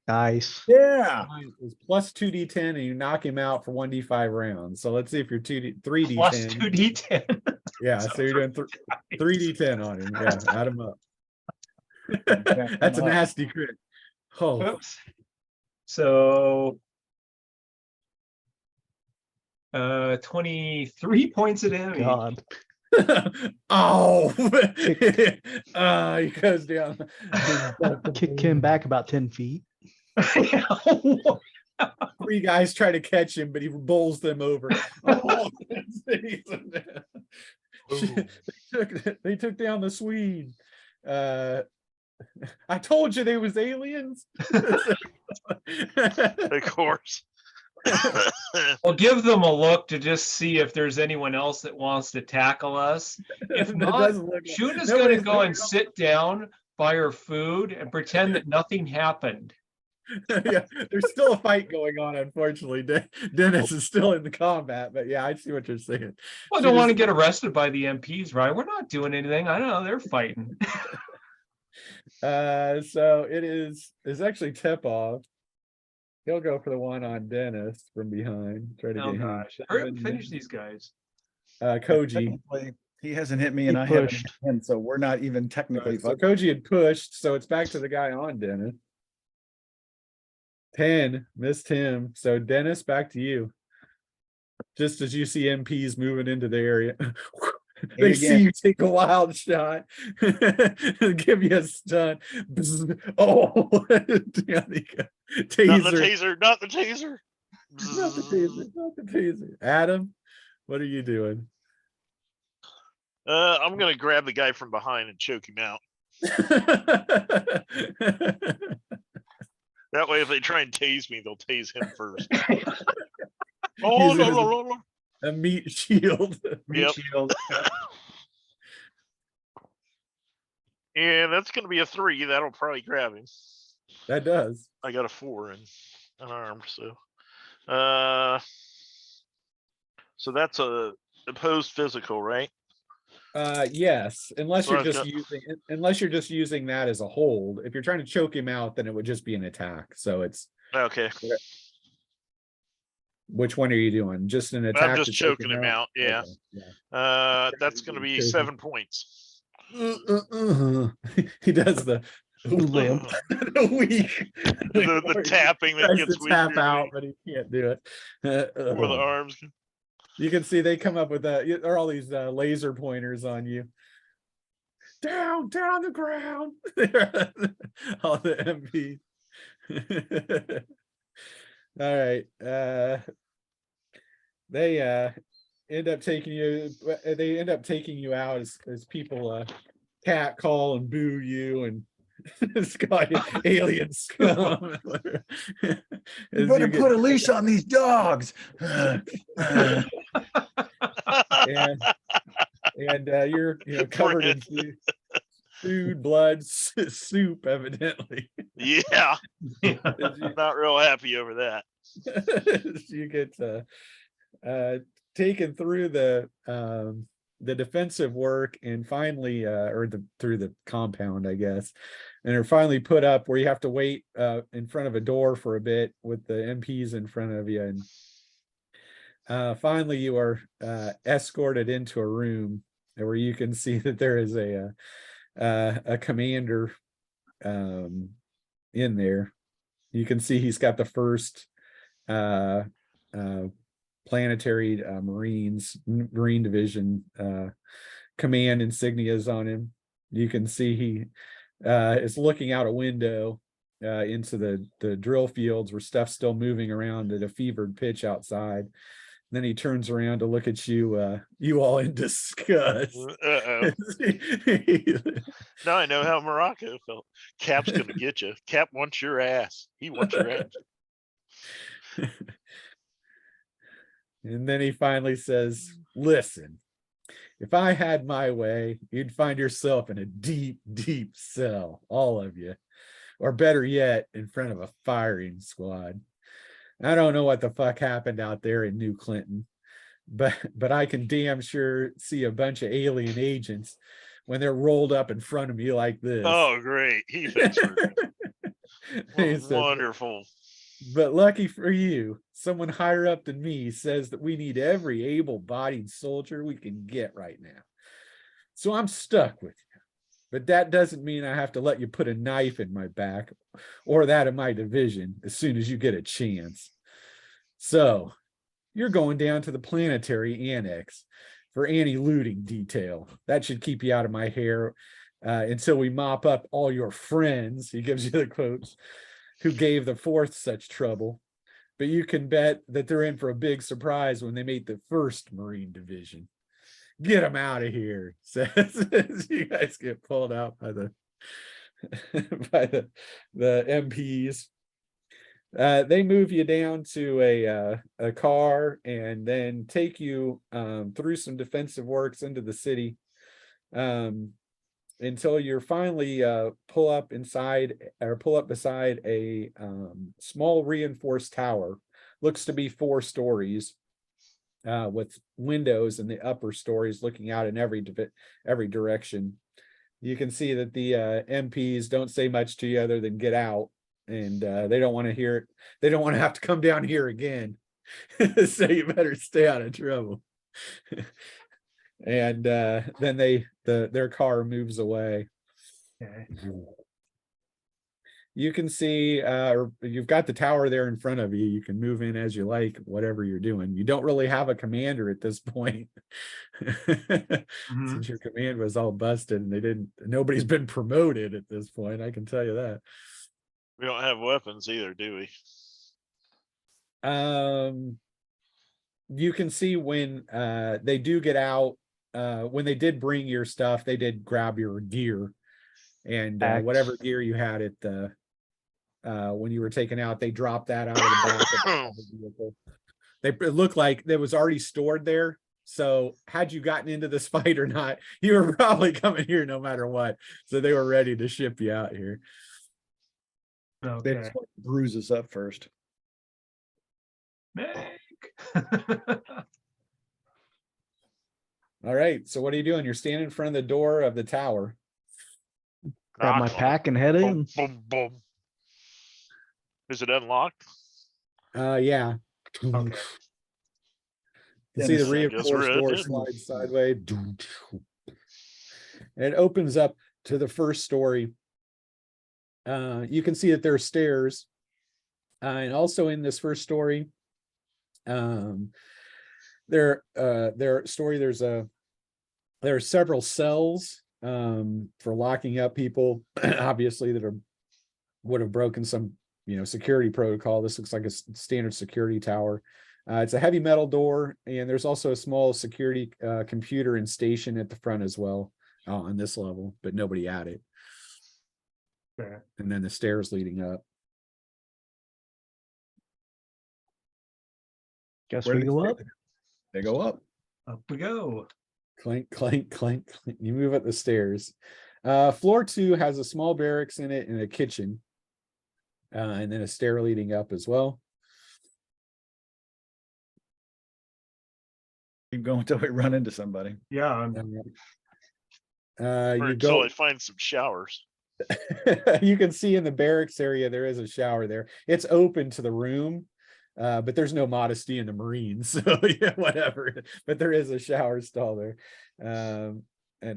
Nice. Yeah. Mine is plus 2d10 and you knock him out for 1d5 rounds. So let's see if you're 3d10. Plus 2d10. Yeah, so you're doing 3d10 on him. Yeah, add him up. Jack That's a him up. nasty crit. Oh, Oops. So 23 points of damage. God. oh, he goes down. Kick him back about 10 feet. 3 guys try to catch him, but he bowls them over. Oh, they took down the Swede. I told you they was aliens. of course. We'll give them a look to just see if there's anyone else that wants to tackle us. If It not, doesn't look like- Shun is going to nobody's go looking and sit down by her food and pretend that nothing happened. Yeah, there's still a fight going on. Unfortunately, Dennis is still in the combat, but yeah, I see what you're saying. Well, I She don't want to just- get arrested by the MPs, right? We're not doing anything. I don't know. They're fighting. So it's actually Tepov. He'll go for the one on Dennis from behind. Try to Oh get him. gosh. Hurry up and finish these guys. Koji. Technically, he hasn't hit me He and I haven't hit pushed. him, so we're not even technically. So Koji had pushed, so it's back to the guy on Dennis. 10 missed him. So Dennis, back to you. Just as you see MPs moving into the area. They see again. you take a wild shot, give you a stun. Bzz. Oh, yeah, they go. Not the Taser. taser, not the taser. Not the taser, not the taser. Adam, what are you doing? I'm gonna grab the guy from behind and choke him out. That way, if they try and tase me, they'll tase him first. Oh He's no, in no, no, no. A meat shield. Meat Yep. shield. And that's gonna be a 3. That'll probably grab him. That does. I got a 4 and unarmed, so. So that's a opposed physical, right? Yes, unless So you're I've just got- using that as a hold. If you're trying to choke him out, then it would just be an attack. So it's Okay, which one are you doing? Just an I'm attack just to choke choking him out. Yeah. Okay, yeah. That's gonna be Choking. 7 points. He does the Limp. the weak. The tapping that Tries gets to weaker tap and out, weaker but he can't do it. before the arms. You can see they come up with there are all these laser pointers on you. Down on the ground. All the MPs. All right. They end up taking you out as people cat call and boo you and alien scum. You better put a leash on these dogs. And you're covered in food, blood, soup, evidently. Yeah, not real happy over that. You get taken through the defensive work and finally through the compound, I guess, and are finally put up where you have to wait in front of a door for a bit with the MPs in front of you, and finally you are escorted into a room where you can see that there is a commander in there. You can see he's got the first planetary Marine Division command insignias on him. You can see he is looking out a window into the drill fields where stuff's still moving around at a fevered pitch outside. Then he turns around to look at you, you all in disgust. Uh-oh. Now I know how Morocco felt. Cap's gonna get you. Cap wants your ass. He wants your ass. And then he finally says, listen, if I had my way, you'd find yourself in a deep, deep cell, all of you. Or better yet, in front of a firing squad. I don't know what the fuck happened out there in New Clinton, but I can damn sure see a bunch of alien agents when they're rolled up in front of me like this. Oh, great. He thinks we're wonderful. But lucky for you, someone higher up than me says that we need every able-bodied soldier we can get right now. So I'm stuck with you. But that doesn't mean I have to let you put a knife in my back or that of my division as soon as you get a chance. So you're going down to the planetary annex for anti-looting detail. That should keep you out of my hair until we mop up all your friends. He gives you the quotes, who gave the fourth such trouble. But you can bet that they're in for a big surprise when they meet the first Marine Division. Get them out of here, says you guys get pulled out by the MPs. They move you down to a car and then take you through some defensive works into the city until you're finally pull up beside a small reinforced tower. Looks to be 4 stories. With windows in the upper stories looking out in every direction. You can see that the MPs don't say much to you other than get out, and they don't want to hear it. They don't want to have to come down here again. So you better stay out of trouble. And then their car moves away. Okay. You can see, or you've got the tower there in front of you. You can move in as you like, whatever you're doing. You don't really have a commander at this point. Since your command was all busted and nobody's been promoted at this point, I can tell you that. We don't have weapons either, do we? You can see when they do get out, when they did bring your stuff, they did grab your gear and whatever gear you had at the when you were taken out, they dropped that out of the back of the vehicle. It looked like it was already stored there. So had you gotten into this fight or not, you were probably coming here no matter what. So they were ready to ship you out here. They Okay. just want to bruise us up first. Meg. All right, so what are you doing? You're standing in front of the door of the tower. Grab my Knock on it. pack and head Boom, in. boom, boom. Is it unlocked? Yeah. You Okay. can see the Dennis, I guess we're reinforced door heading in. slide sideways. And it opens up to the first story. You can see that there are stairs. And also in this first story, there are several cells for locking up people, obviously that would have broken some security protocol. This looks like a standard security tower. It's a heavy metal door, and there's also a small security computer and station at the front as well on this level, but nobody at it. Okay. And then the stairs leading up. Guess Where we do go they up. stay? They go up. Up we go. Clank, clank, clank, clank. You move up the stairs. Floor 2 has a small barracks in it and a kitchen. And then a stair leading up as well. Keep going until we run into somebody. Yeah, I'm Or You until go. I find some showers. You can see in the barracks area there is a shower there. It's open to the room, but there's no modesty in the Marines, so yeah, whatever. But there is a shower stall there, an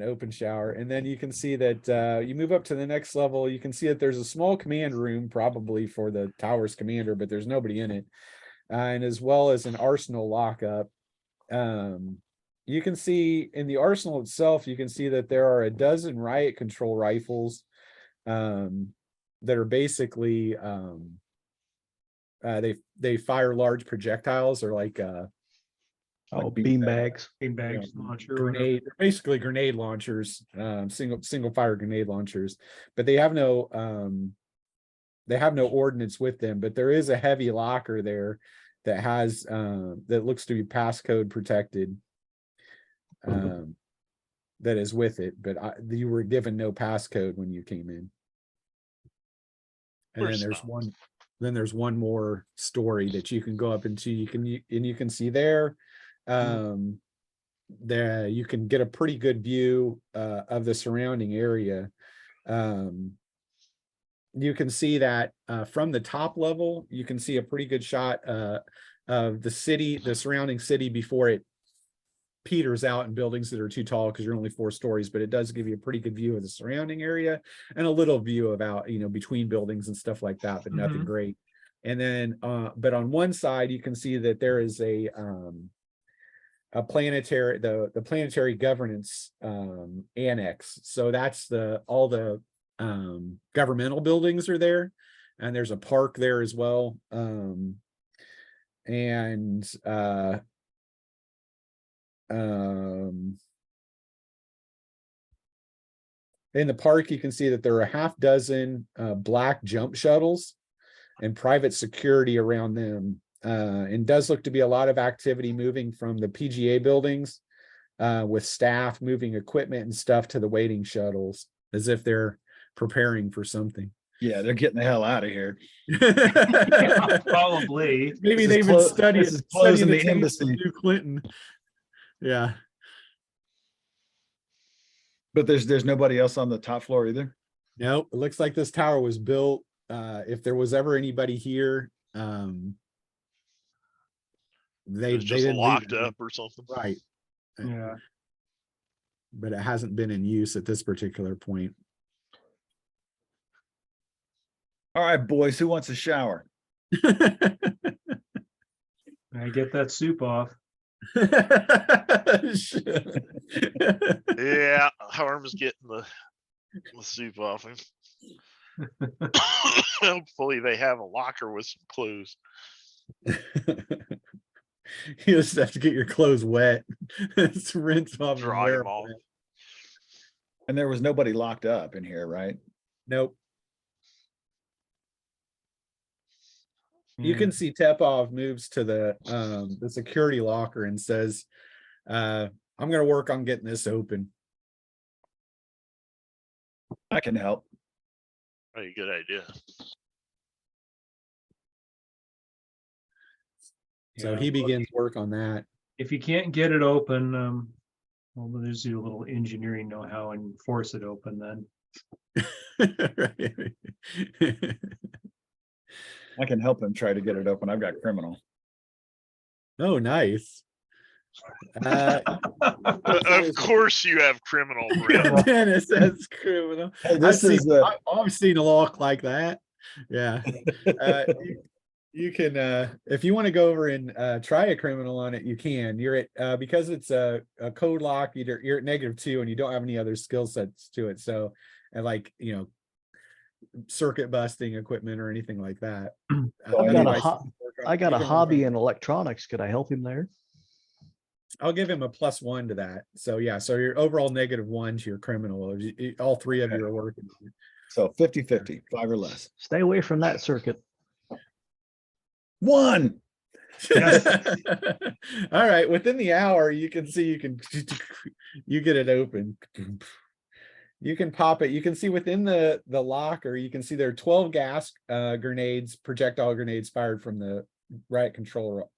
open shower. And then you can see that you move up to the next level. You can see that there's a small command room, probably for the tower's commander, but there's nobody in it, and as well as an arsenal lockup. You can see in the arsenal itself, you can see that there are a dozen riot control rifles that are basically they fire large projectiles, or like Oh, beanbag. bean bags. bean bags launcher. grenade, basically grenade launchers, single fire grenade launchers, but they have no ordnance with them. But there is a heavy locker there that has that looks to be passcode protected, that is with it, but you were given no passcode when you came in. And Where's then Snow? there's one more story that you can go up into. You can see there, there you can get a pretty good view of the surrounding area. You can see that from the top level, you can see a pretty good shot of the city, the surrounding city, before it peters out in buildings that are too tall because you're only 4 stories, but it does give you a pretty good view of the surrounding area and a little view about, between buildings and stuff like that, but nothing great. And then, but on one side, you can see that there is a planetary, the planetary governance annex. So that's all the governmental buildings are there, and there's a park there as well. In the park, you can see that there are a half dozen black jump shuttles and private security around them. And does look to be a lot of activity moving from the PGA buildings with staff moving equipment and stuff to the waiting shuttles as if they're preparing for something. Yeah, they're getting the hell out of here. Yeah, probably. Maybe This is they've been studying this is closing the tapes of embassy. New Clinton. Yeah. But there's nobody else on the top floor either. No, it looks like this tower was built. If there was ever anybody here, It they was just didn't leave locked it. up or something. Right. Yeah. But it hasn't been in use at this particular point. All right, boys, who wants a shower? I get that soup off. Yeah, Harm's getting the soup off him. Hopefully they have a locker with some clothes. You just have to get your clothes wet. It's rinse off and Dry wear them them off. wet. And there was nobody locked up in here, right? Nope. You Yeah. can see Tepov moves to the security locker and says, I'm gonna work on getting this open. I can help. Very good idea. So Yeah, he well, begins work on that. if you can't get it open, well, there's a little engineering know-how and force it open then. Right. I can help him try to get it open. I've got criminal. Oh, nice. Of course you have criminal, Brent. Dennis says criminal. Hey, this is I've seen a lock like that. Yeah. You can if you want to go over and try a criminal on it, you can. You're at because it's a code lock, you're at -2 and you don't have any other skill sets to it. So and like circuit busting equipment or anything like that. I've got a Otherwise, I got you a can work hobby on- in electronics. Could I help him there? I'll give him a +1 to that. So yeah, so your overall -1 to your criminal. All three of you are working. so 50-50, 5 or less. Stay away from that circuit. 1. Yes. All right, within the hour, you can see you get it open. You can pop it. You can see within the locker, you can see there are 12 gas grenades, projectile grenades fired from the riot control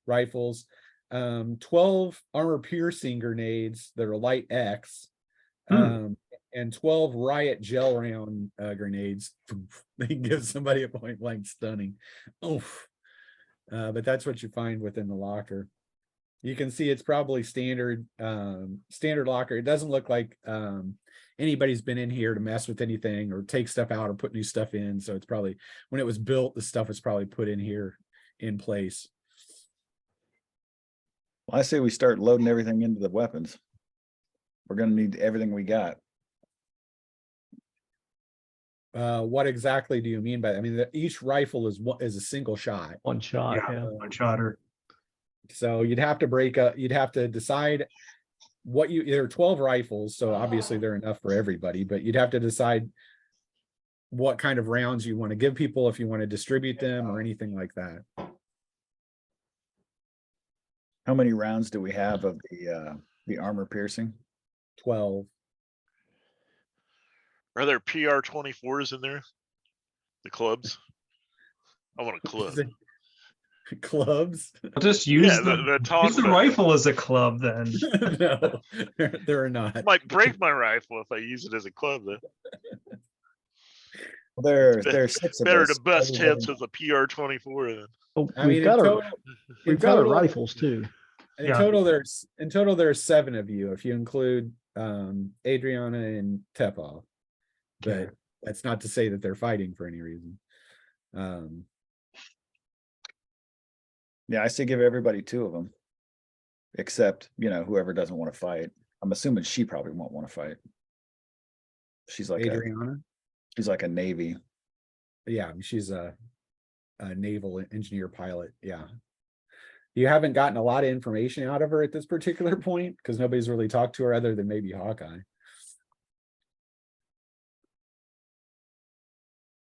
rifles. 12 armor piercing grenades that are light X. And 12 riot gel round grenades. They can give somebody a point blank stunning. Oof. But that's what you find within the locker. You can see it's probably standard locker. It doesn't look like anybody's been in here to mess with anything or take stuff out or put new stuff in. So it's probably when it was built, the stuff was probably put in here in place. Well, I say we start loading everything into the weapons. We're going to need everything we got. What exactly do you mean by that? I mean, each rifle is a single shot. One shot. Yeah. One shotter. So you'd have to break up, you'd have to decide what there are 12 rifles, so obviously they're enough for everybody, but you'd have to decide what kind of rounds you want to give people, if you want to distribute them or anything like that. How many rounds do we have of the armor piercing? 12. Are there PR-24s in there? The clubs? I want a club. Clubs? Just use Yeah, the talk use the about- rifle as a club then. No, there are not. Might break my rifle if I use it as a club. Though. Well, there's 6 of Better us. to bust Everybody- hits with a PR-24 then. Oh, I mean, we've got our in total, rifles too. in Yeah. total, there's 7 of you if you include Adriana and Tepov, but that's not to say that they're fighting for any reason. Yeah, I say give everybody 2 of them, except whoever doesn't want to fight. I'm assuming she probably won't want to fight. She's like Adriana, a Navy. yeah, she's a naval engineer pilot. Yeah, you haven't gotten a lot of information out of her at this particular point because nobody's really talked to her other than maybe Hawkeye.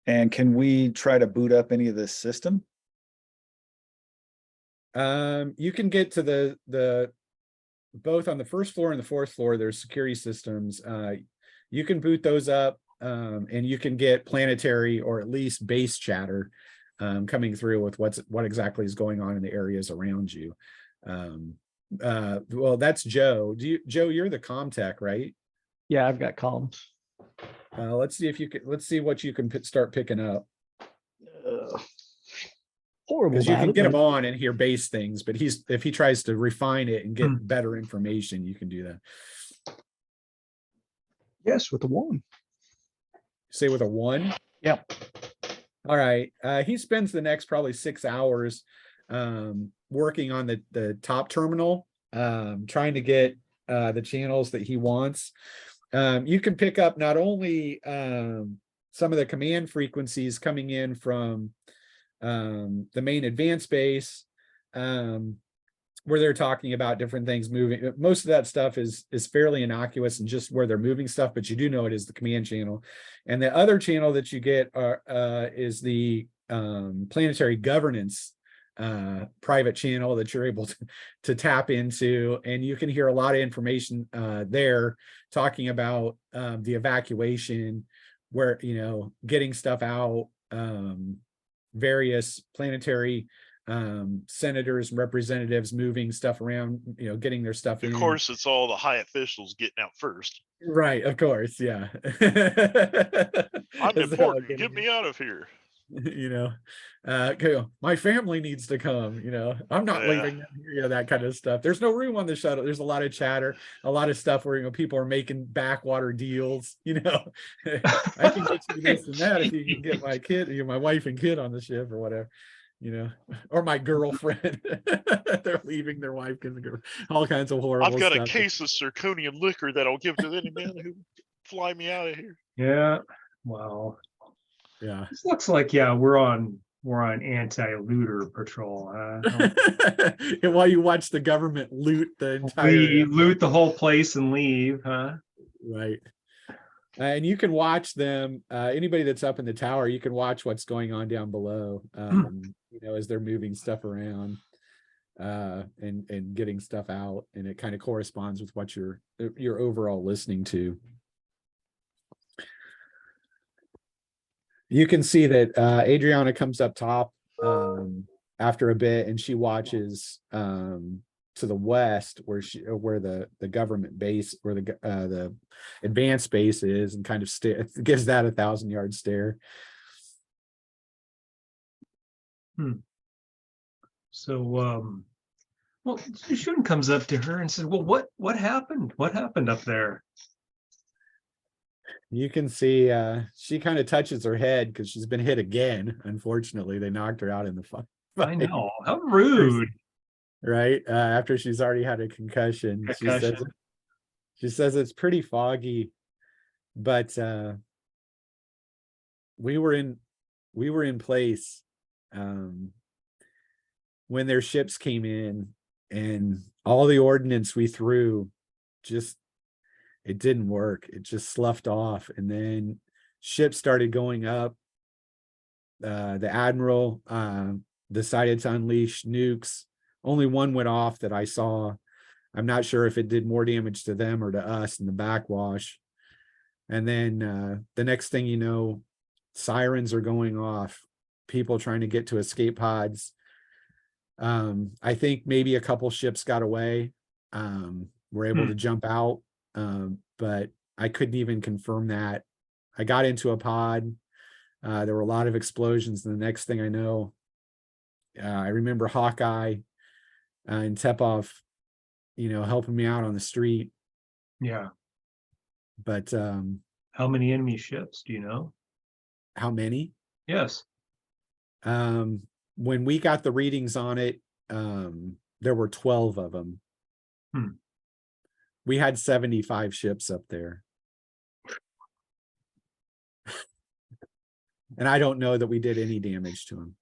And can we try to boot up any of this system? You can get to the both on the first floor and the fourth floor, there's security systems. You can boot those up, and you can get planetary or at least base chatter coming through with what exactly is going on in the areas around you. Well, that's Joe. Joe, you're the comm tech, right? Yeah, I've got comms. Let's see if you can. Let's see what you can start picking up. Horrible. Because you can about get it, him but on and hear base things, but if he tries to refine it and get better information, you can do that. yes, with the 1. Say with a 1. Yep. All right. He spends the next probably 6 hours working on the top terminal, trying to get the channels that he wants. You can pick up not only some of the command frequencies coming in from the main advanced base, where they're talking about different things moving. Most of that stuff is fairly innocuous and just where they're moving stuff, but you do know it is the command channel. And the other channel that you get is the planetary governance private channel that you're able to tap into, and you can hear a lot of information there talking about the evacuation, where getting stuff out, various planetary senators and representatives moving stuff around, getting their stuff Of in. course, it's all the high officials getting out first. Right, of course, yeah. I'm So, important. getting Get me out of here. my family needs to come, I'm not Yeah. leaving them here, that kind of stuff. There's no room on the shuttle. There's a lot of chatter, a lot of stuff where people are making backwater deals. I can get you this and that if you can get my kid, my wife and kid on the ship or whatever, or my girlfriend. They're leaving their wife because all kinds of horrible I've got stuff. a case of zirconium liquor that I'll give to any man who fly me out of here. Yeah. Wow. Yeah. This looks like, yeah, we're on anti-looter patrol. And while you watch the government loot the entire We loot the whole place and leave, huh? right. And you can watch them, anybody that's up in the tower, you can watch what's going on down below, as they're moving stuff around, and getting stuff out, and it kind of corresponds with what you're overall listening to. You can see that Adriana comes up top after a bit, and she watches to the west where the government base, where the advanced base is, and kind of gives that 1,000-yard stare. So, well, Shun comes up to her and says, "Well, what happened? What happened up there?" You can see she kind of touches her head because she's been hit again. Unfortunately, they knocked her out in the fight. I know, how rude. Right, after she's already had a concussion. She says it's pretty foggy, but we were in place when their ships came in, and all the ordnance we threw it didn't work. It just sloughed off, and then ships started going up. The admiral decided to unleash nukes. Only one went off that I saw. I'm not sure if it did more damage to them or to us in the backwash. And then the next thing you know, sirens are going off, people trying to get to escape pods. I think maybe a couple ships got away, were able to jump out, but I couldn't even confirm that. I got into a pod. There were a lot of explosions, and the next thing I know, I remember Hawkeye and Tepov, helping me out on the street. Yeah. But how many enemy ships do you know? How many? Yes. When we got the readings on it, there were 12 of them. We had 75 ships up there. And I don't know that we did any damage to them.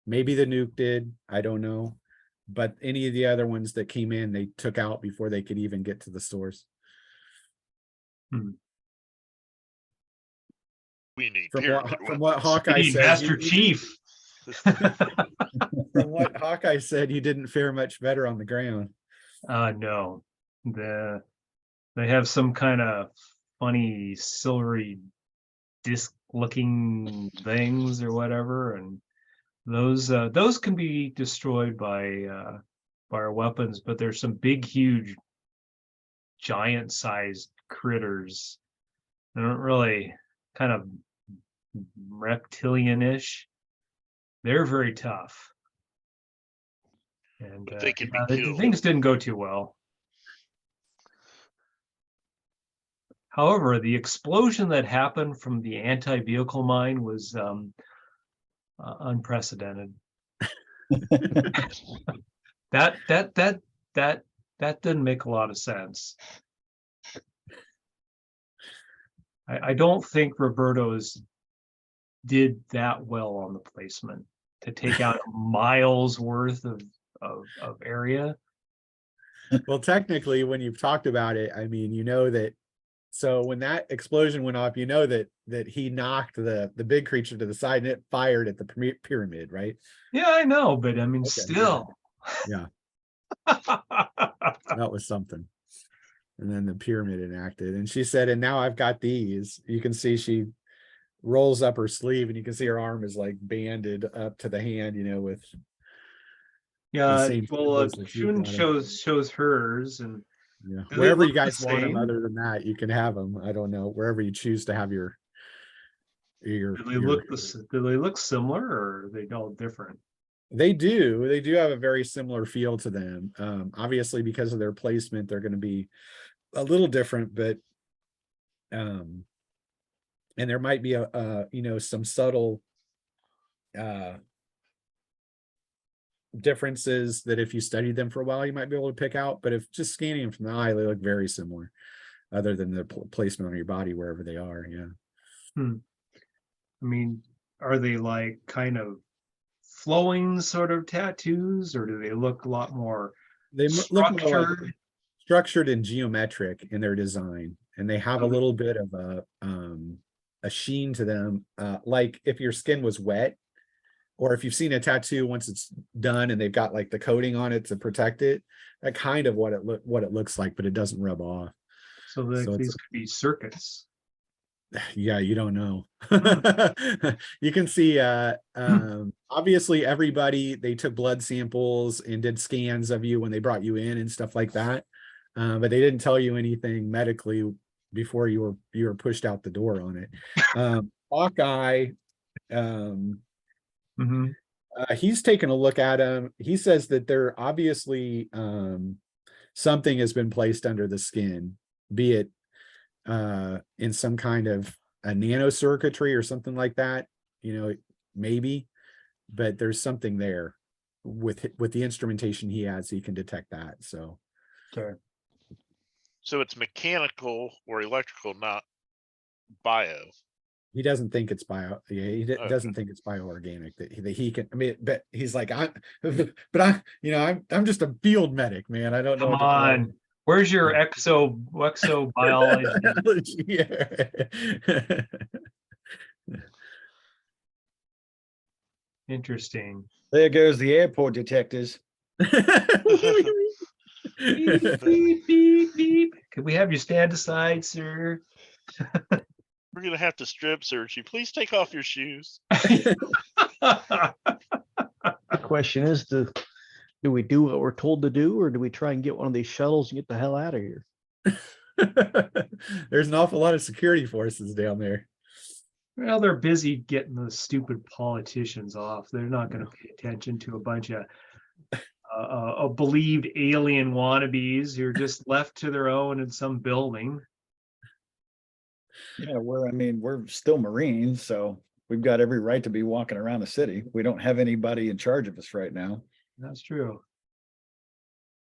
Maybe the nuke did, I don't know. But any of the other ones that came in, they took out before they could even get to the source. We need from what Hawkeye said, Master Chief. From what Hawkeye said, you didn't fare much better on the ground. No. They have some kind of funny silvery disc looking things or whatever, and those can be destroyed by our weapons, but there's some big, huge, giant sized critters. They're really kind of reptilian-ish. They're very tough. And they can be the killed. things didn't go too well. However, the explosion that happened from the anti-vehicle mine was unprecedented. That didn't make a lot of sense. I don't think Roberto's did that well on the placement to take out miles worth of area. Well, technically, when you've talked about it, I mean, that. So when that explosion went off, that he knocked the big creature to the side, and it fired at the pyramid, right? Yeah, I know, but I mean, Okay. still. Yeah. That was something. And then the pyramid enacted, and she said, and now I've got these. You can see she rolls up her sleeve, and you can see her arm is like banded up to the hand, with Yeah, same well, symbols that you've Shun got 'em. shows hers, and Yeah, do they wherever look you the guys want them, same? other than that, you can have them. I don't know, wherever you choose to have your Do they look similar, or are they all different? They do have a very similar feel to them. Obviously because of their placement, they're going to be a little different, but and there might be some subtle differences that if you study them for a while, you might be able to pick out. But if just scanning them from the eye, they look very similar, other than the placement on your body wherever they are. Yeah. I mean, are they like kind of flowing sort of tattoos, or do they look a lot more They look more like structured? structured and geometric in their design, and they have a Okay. little bit of a sheen to them, like if your skin was wet, or if you've seen a tattoo once it's done and they've got like the coating on it to protect it. That kind of what it looks like, but it doesn't rub off. So like So it's these could be circuits. yeah, you don't know. Hmm. You can see obviously everybody, they took blood samples and did scans of you when they brought you in and stuff like that, but they didn't tell you anything medically before you were pushed out the door on it. Hawkeye, Mhm. he's taken a look at him. He says that there obviously something has been placed under the skin, be it in some kind of a nanocircuitry or something like that, maybe, but there's something there with the instrumentation he has, he can detect that. So Okay. So it's mechanical or electrical, not bio. he doesn't think it's bio. Yeah, Okay. doesn't think it's bioorganic that he can. I mean, but he's like, but I'm just a field medic, man. I don't know Come what to call it. on. Where's your exobiology? Yeah. Interesting. There goes the airport detectives. Beep, beep, beep, beep. Could we have you stand aside, sir? We're gonna have to strip search you. Please take off your shoes. The question is, do we do what we're told to do, or do we try and get one of these shuttles and get the hell out of here? There's an awful lot of security forces down there. Well, they're busy getting the stupid politicians off. They're not going to pay attention to a bunch of believed alien wannabes who are just left to their own in some building. Yeah, we're still Marines, so we've got every right to be walking around the city. We don't have anybody in charge of us right now. That's true.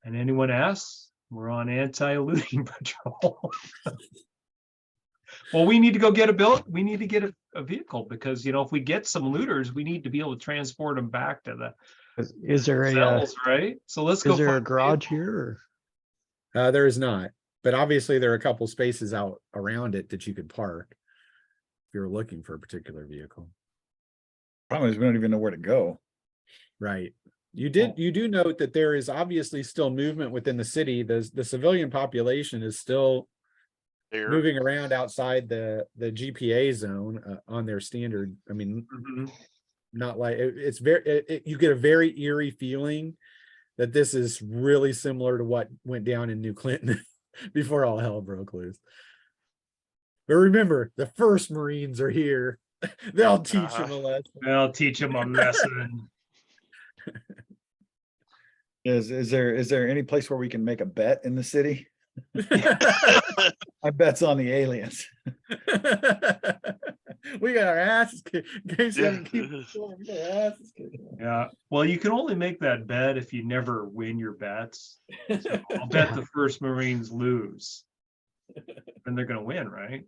And anyone asks, we're on anti-looting patrol. Well, we need to go get we need to get a vehicle, because if we get some looters, we need to be able to transport them back to the Is there a cells, right? So let's go. is there a find garage vehicle. here? Or? There is not, but obviously there are a couple spaces out around it that you could park if you're looking for a particular vehicle. Problem is, we don't even know where to go. Right. You do note that there is obviously still movement within the city. The civilian population is still There. moving around outside the GPA zone on their standard. I mean, Mhm. not like it's very, you get a very eerie feeling that this is really similar to what went down in New Clinton before all hell broke loose. But remember, the first Marines are here. They'll teach them a lesson. I'll teach them a lesson. Is there any place where we can make a bet in the city? I bet's on the aliens. We got our asses kicked. In case you haven't keep score, we got our asses kicked. Yeah. Well, you can only make that bet if you never win your bets. So I'll bet the first Marines lose. And they're going to win, right?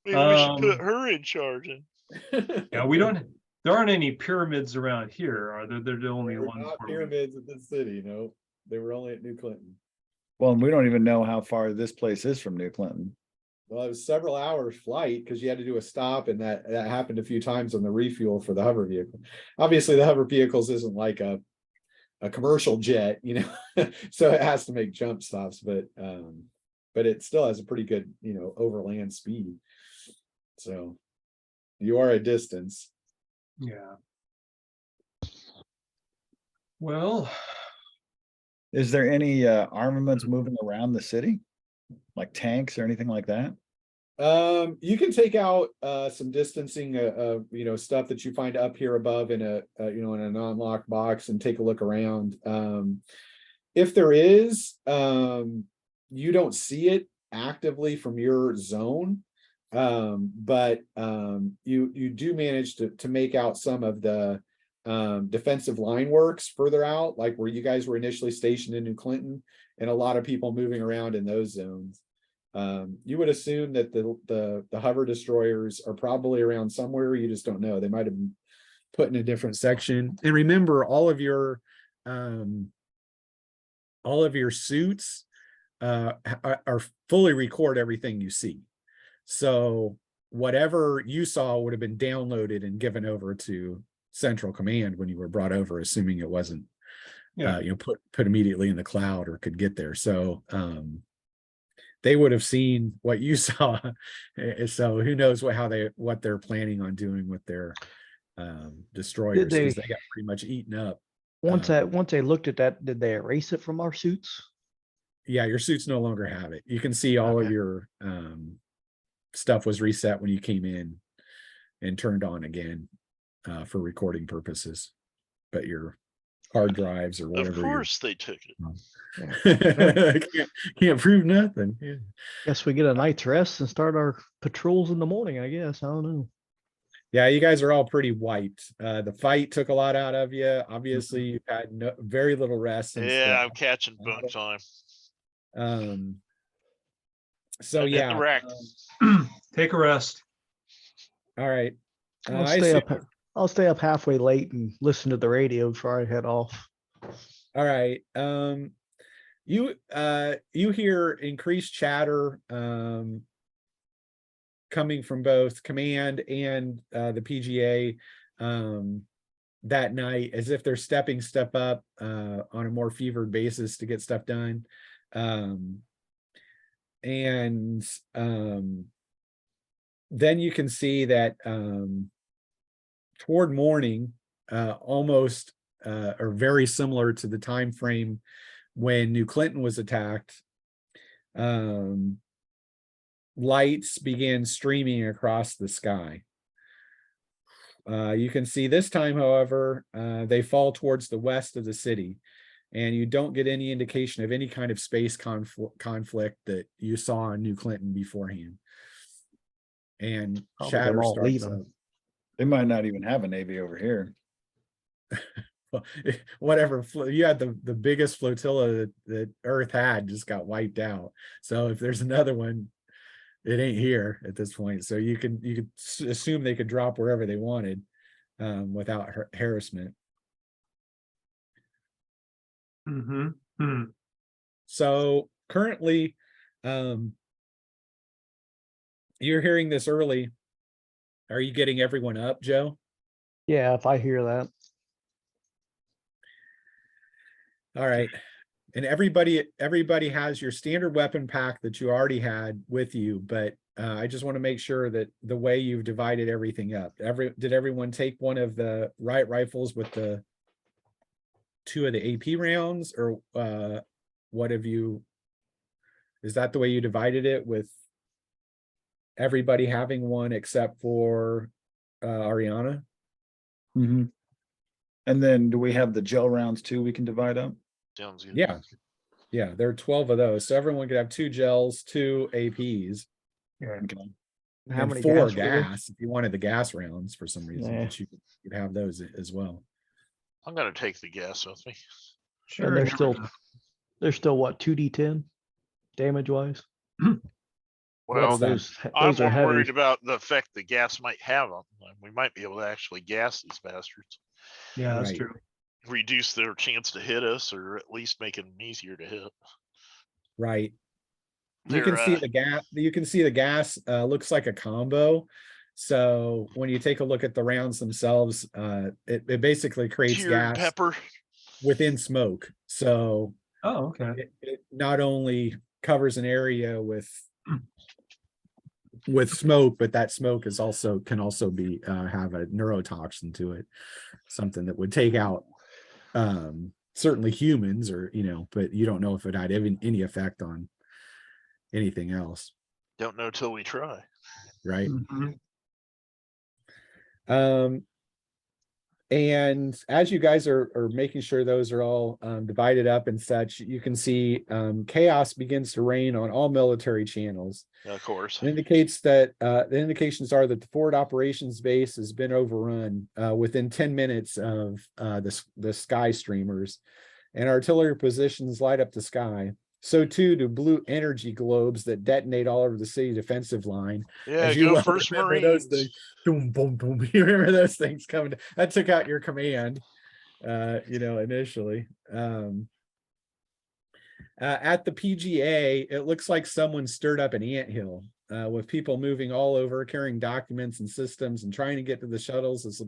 Maybe we should put Um, her in charge. Yeah, there aren't any pyramids around here, are there? They're the only There were ones. not where we- pyramids in this city. No, they were only at New Clinton. Well, and we don't even know how far this place is from New Clinton. Well, it was several hours flight because you had to do a stop, and that happened a few times on the refuel for the hover vehicle. Obviously, the hover vehicles isn't like a commercial jet, so it has to make jump stops, but it still has a pretty good, overland speed. So you are a distance. Yeah. Well, Is there any armaments moving around the city? Like tanks or anything like that? You can take out some distancing, stuff that you find up here above in in a non-locked box and take a look around. If there is, you don't see it actively from your zone. But you do manage to make out some of the defensive line works further out, like where you guys were initially stationed in New Clinton, and a lot of people moving around in those zones. You would assume that the hover destroyers are probably around somewhere. You just don't know. They might have been put in a different section. And remember, all of your suits are fully record everything you see. So whatever you saw would have been downloaded and given over to Central Command when you were brought over, assuming it wasn't put immediately in the cloud or could get there. So they would have seen what you saw. So who knows what they're planning on doing with their destroyers, because they got pretty much eaten up. Once they looked at that, did they erase it from our suits? Yeah, your suits no longer have it. You can see all of your stuff was reset when you came in and turned on again for recording purposes, but your hard drives or whatever. Of course they took it. Can't prove nothing. Yeah. Guess we get a night's rest and start our patrols in the morning, I guess. I don't know. Yeah, you guys are all pretty wiped. The fight took a lot out of you. Obviously, you've had very little rest. Yeah, I'm catching bunk time. So Hit the rack. take a rest. All right. I'll stay up halfway late and listen to the radio before I head off. All right. You hear increased chatter coming from both command and the PGA that night, as if they're stepping up on a more fevered basis to get stuff done. And then you can see that toward morning, almost or very similar to the time frame when New Clinton was attacked, lights began streaming across the sky. You can see this time, however, they fall towards the west of the city, and you don't get any indication of any kind of space conflict that you saw in New Clinton beforehand. And chatter starts up. They might not even have a Navy over here. Well, whatever, you had the biggest flotilla that Earth had just got wiped out. So if there's another one, it ain't here at this point. So you could assume they could drop wherever they wanted without harassment. So currently, you're hearing this early. Are you getting everyone up, Joe? Yeah, if I hear that. All right. And everybody has your standard weapon pack that you already had with you, but I just want to make sure that the way you've divided everything up. Did everyone take one of the Wright rifles with the 2 of the AP rounds, or what have you? Is that the way you divided it, with everybody having one except for Ariana? Mm-hmm. And then do we have the gel rounds too we can divide up? Sounds good. Yeah, there are 12 of those, so everyone could have 2 gels, 2 APs. Okay. How many 4 gas if you wanted the gas rounds for some reason, Yeah. but you could have those as well. I'm gonna take the gas with me. Sure. And they're still what, 2d10 damage wise? Well, What's that? I'm are more worried heavy. about the effect the gas might have on them. We might be able to actually gas these bastards, Yeah, that's Right. true. reduce their chance to hit us, or at least make them easier to hit. Right. You can see the gas. You can see the gas looks like a combo. So when you take a look at the rounds themselves, it basically creates Tiered gas pepper. within smoke. So Oh, okay. it not only covers an area with smoke, but that smoke is can also be have a neurotoxin to it, something that would take out certainly humans or, but you don't know if it had any effect on anything else, Don't know till we try. right? Mhm. And as you guys are making sure those are all divided up and such, you can see chaos begins to reign on all military channels. Of course. It indicates that the indications are that the forward operations base has been overrun within 10 minutes of the sky streamers, and artillery positions light up the sky. So too do blue energy globes that detonate all over the city defensive line. Yeah, As you go well first remember those Marines. things. Boom, boom, boom. You remember those things coming? That took out your command, initially. At the PGA, it looks like someone stirred up an anthill with people moving all over, carrying documents and systems and trying to get to the shuttles as the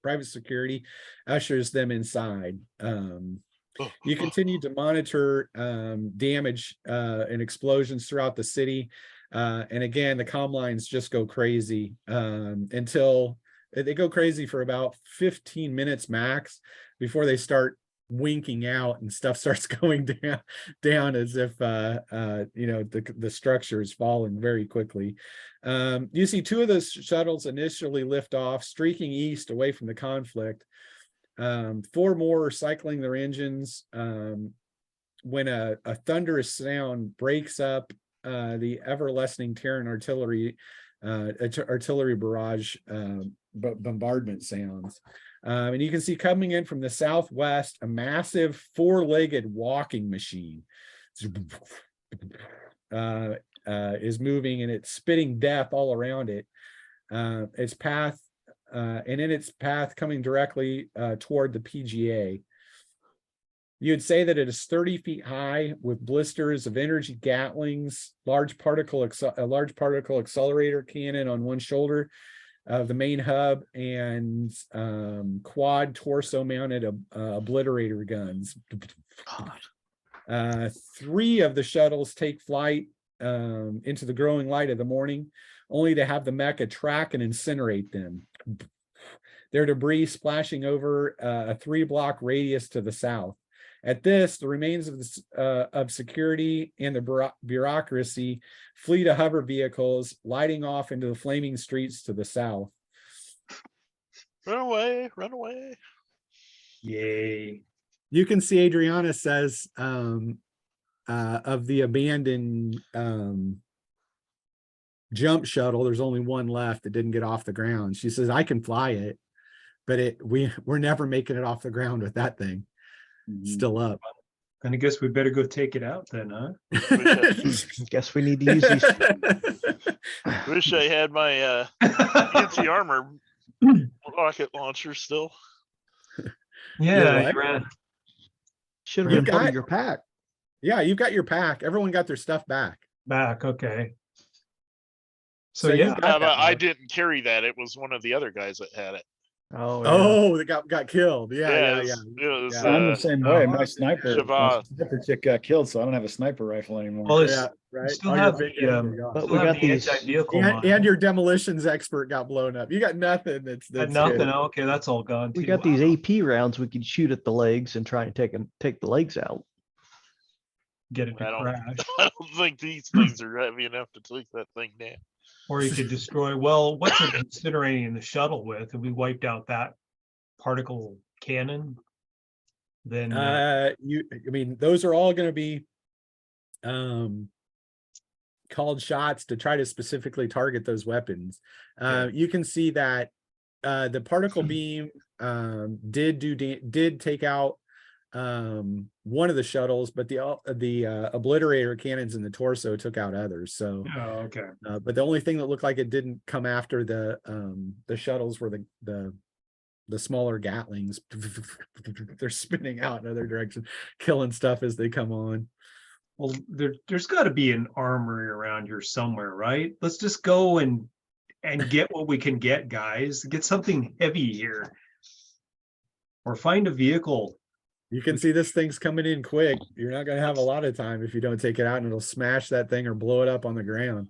private security ushers them inside. You continue to monitor damage and explosions throughout the city. And again, the comm lines just go crazy until they go crazy for about 15 minutes max before they start winking out and stuff starts going down as if the structure is falling very quickly. You see two of those shuttles initially lift off, streaking east away from the conflict. Four more are cycling their engines when a thunderous sound breaks up the ever-lessening Terran artillery barrage bombardment sounds. And you can see coming in from the southwest a massive four-legged walking machine is moving, and it's spitting death all around it. Its path and in its path coming directly toward the PGA. You'd say that it is 30 feet high with blisters of energy Gatlings, a large particle accelerator cannon on one shoulder of the main hub, and quad torso mounted obliterator guns. Three of the shuttles take flight into the growing light of the morning, only to have the mecha track and incinerate them. Their debris splashing over a 3-block radius to the south. At this, the remains of security and the bureaucracy flee to hover vehicles, lighting off into the flaming streets to the south. Run away, run away. Yay. You can see Adriana says of the abandoned jump shuttle, there's only one left that didn't get off the ground. She says, I can fly it, but we're never making it off the ground with that thing. Still up. And I guess we better go take it out then, huh? Guess we need to use these. Wish I had my anti-armor rocket launcher still. Yeah, what? you ran. Should have You been part got- of your pack. Yeah, you've got your pack. Everyone got their stuff back. back. Okay. So So you yeah, got- Yeah, but that, I Mark. didn't carry that. It was one of the other guys that had it. Oh, yeah. Oh, they got killed. Yeah. it was Yeah. I'm the same way. My Oh, sniper Shabbat. chick got killed, so I don't have a sniper rifle anymore. well, it's, Yeah, right. still All your have big the, guns are gone. But still we have got the these- anti-vehicle and model. your demolitions expert got blown up. You got nothing. That's Had nothing. good. Oh, okay, that's all gone. We too. got these Wow. AP rounds we could shoot at the legs and try and take the legs out. Get it I to don't- crash, I don't think these things are heavy enough to take that thing down. or you could destroy. Well, what's it incinerating the shuttle with? If we wiped out that particle cannon, then I mean, those are all going to be called shots to try to specifically target those weapons. Yeah. You can see that the particle beam did take out one of the shuttles, but the obliterator cannons in the torso took out others. So oh, okay. but the only thing that looked like it didn't come after the shuttles were the smaller Gatlings. They're spinning out in other direction, killing stuff as they come on. Well, there's got to be an armory around here somewhere, right? Let's just go and get what we can get, guys. Get something heavy here, or find a vehicle. You can see this thing's coming in quick. You're not going to have a lot of time if you don't take it out, and it'll smash that thing or blow it up on the ground.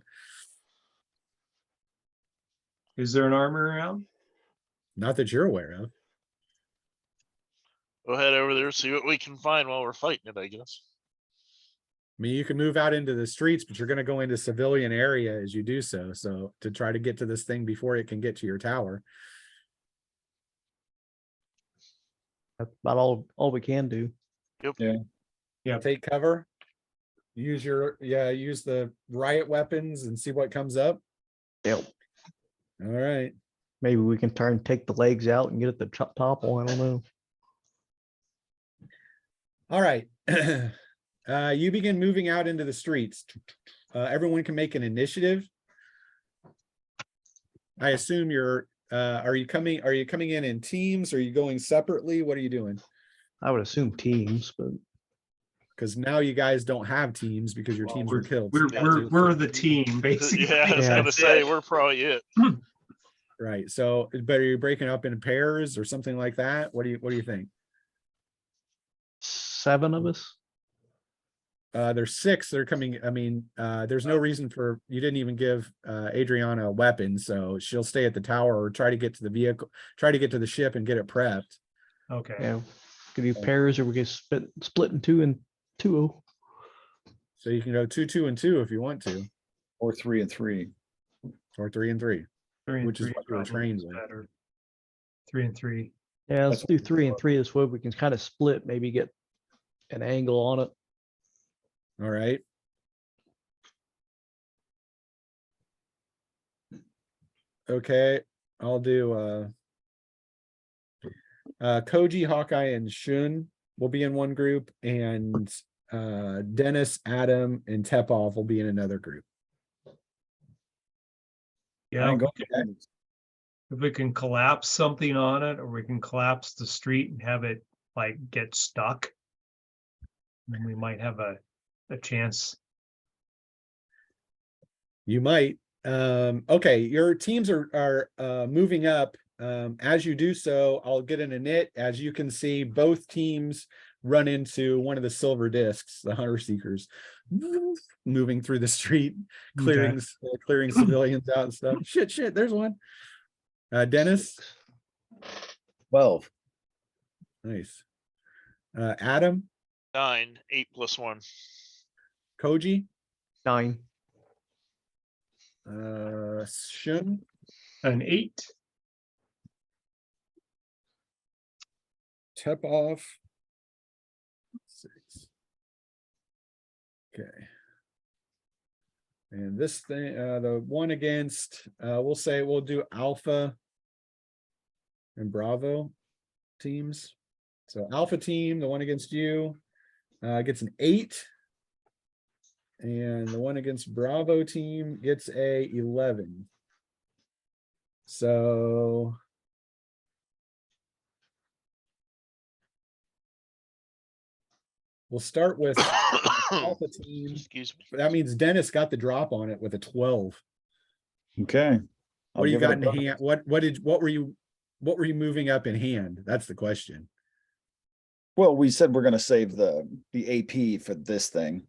Is there an armor around? Not that you're aware of. We'll head over there, see what we can find while we're fighting it, I guess. I mean, you can move out into the streets, but you're gonna go into civilian area as you do so. So to try to get to this thing before it can get to your tower. That's about all we can do. Take cover. Use the riot weapons and see what comes up. Yep. All right. Maybe we can try and take the legs out and get at the topple. I don't know. All right. You begin moving out into the streets. Everyone can make an initiative. I assume are you coming in teams? Are you going separately? What are you doing? I would assume teams, but Because now you guys don't have teams because your Well, teams were killed. So you gotta do- We're the team, basically. Yeah, I was Yeah. gonna say, we're probably it. Right. So, but are you breaking up in pairs or something like that? What do you think? 7 of us. There's 6 that are coming. I mean, there's no reason for, you didn't even give Adriana a weapon, so she'll stay at the tower or try to get to the vehicle, try to get to the ship and get it prepped. Okay. Yeah, could do pairs, or we could split in 2 and 2. So you can go 2, 2, and 2 if you want to, Or 3 and 3. or 3 and 3. 3 and Which is 3 what you were probably trained is with. better. 3 and 3. Yeah, let's That's do what we 3 and thought. 3. This way we can kind of split, maybe get an angle on it. All right. Okay, I'll do Koji, Hawkeye, and Shun will be in one group, and Dennis, Adam, and Tepov will be in another group. Yeah, ain't if going if we can collapse something on it, or we can collapse the street and have it like get stuck, then we might have a chance. You might. Okay, your teams are moving up. As you do so, I'll get in a knit. As you can see, both teams run into one of the silver discs, the hunter seekers, moving through the street, clearing civilians out and stuff. Shit, there's one. Dennis, 12. nice. Adam, 9, 8 plus 1. Koji, 9. Shun, An 8. Tepov, 6. Okay. And this thing, the one against, we'll say we'll do Alpha and Bravo teams. So Alpha team, the one against you, gets an 8. And the one against Bravo team gets a 11. So we'll start with Alpha team. Excuse me. That means Dennis got the drop on it with a 12. Okay. What do you give it got a in hand? What were you moving up in hand? That's the question. Well, we said we're gonna save the AP for this thing.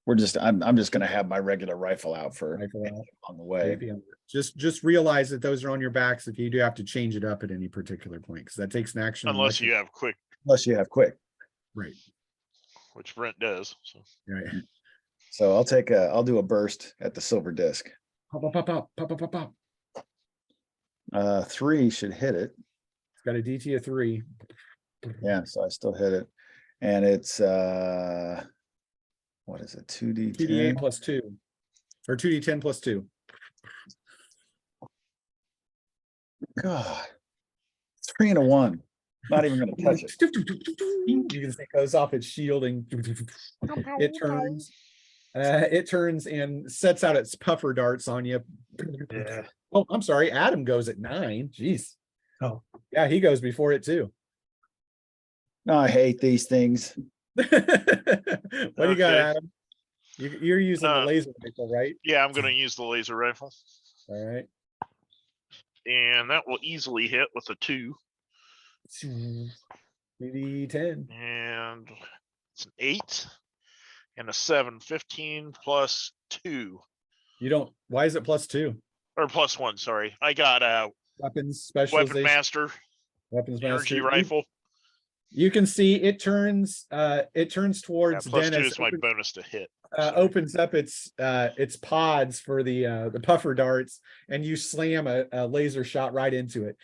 I'm just gonna have my regular rifle out for Rifle out. on the way. Just realize that those are on your backs if you do have to change it up at any particular point, because that takes an action. Unless you have quick, Unless you have quick. Right, which Brent does. So right. So I'll do a burst at the silver disc. Pop, pop, pop, pop, pop, pop, pop, pop. 3 should hit it. It's got a DT of 3. Yeah, so I still hit it. And it's what is it? 2D10 2d8 plus 2, or 2d10 plus 2. God. 3 and a 1. Not even gonna touch it. You can see it goes off its shielding. It turns and sets out its puffer darts on you. Yeah. Oh, I'm sorry. Adam goes at 9. Jeez. Oh. Yeah, he goes before it too. No, I hate these things. What do you got, Okay. Adam? You're using the laser rifle, right? yeah, I'm gonna use the laser rifle. All right. And that will easily hit with a 2. 3d10. And it's an 8 and a 7. 15 plus 2. You don't. Why is it plus 2? Or plus 1, sorry. I got a Weapons weapon specialization. master Weapons energy master. rifle. You can see it turns Yeah, towards plus 2 Dennis, is my bonus to hit. opens up its pods for the puffer darts, and you slam a laser shot right into it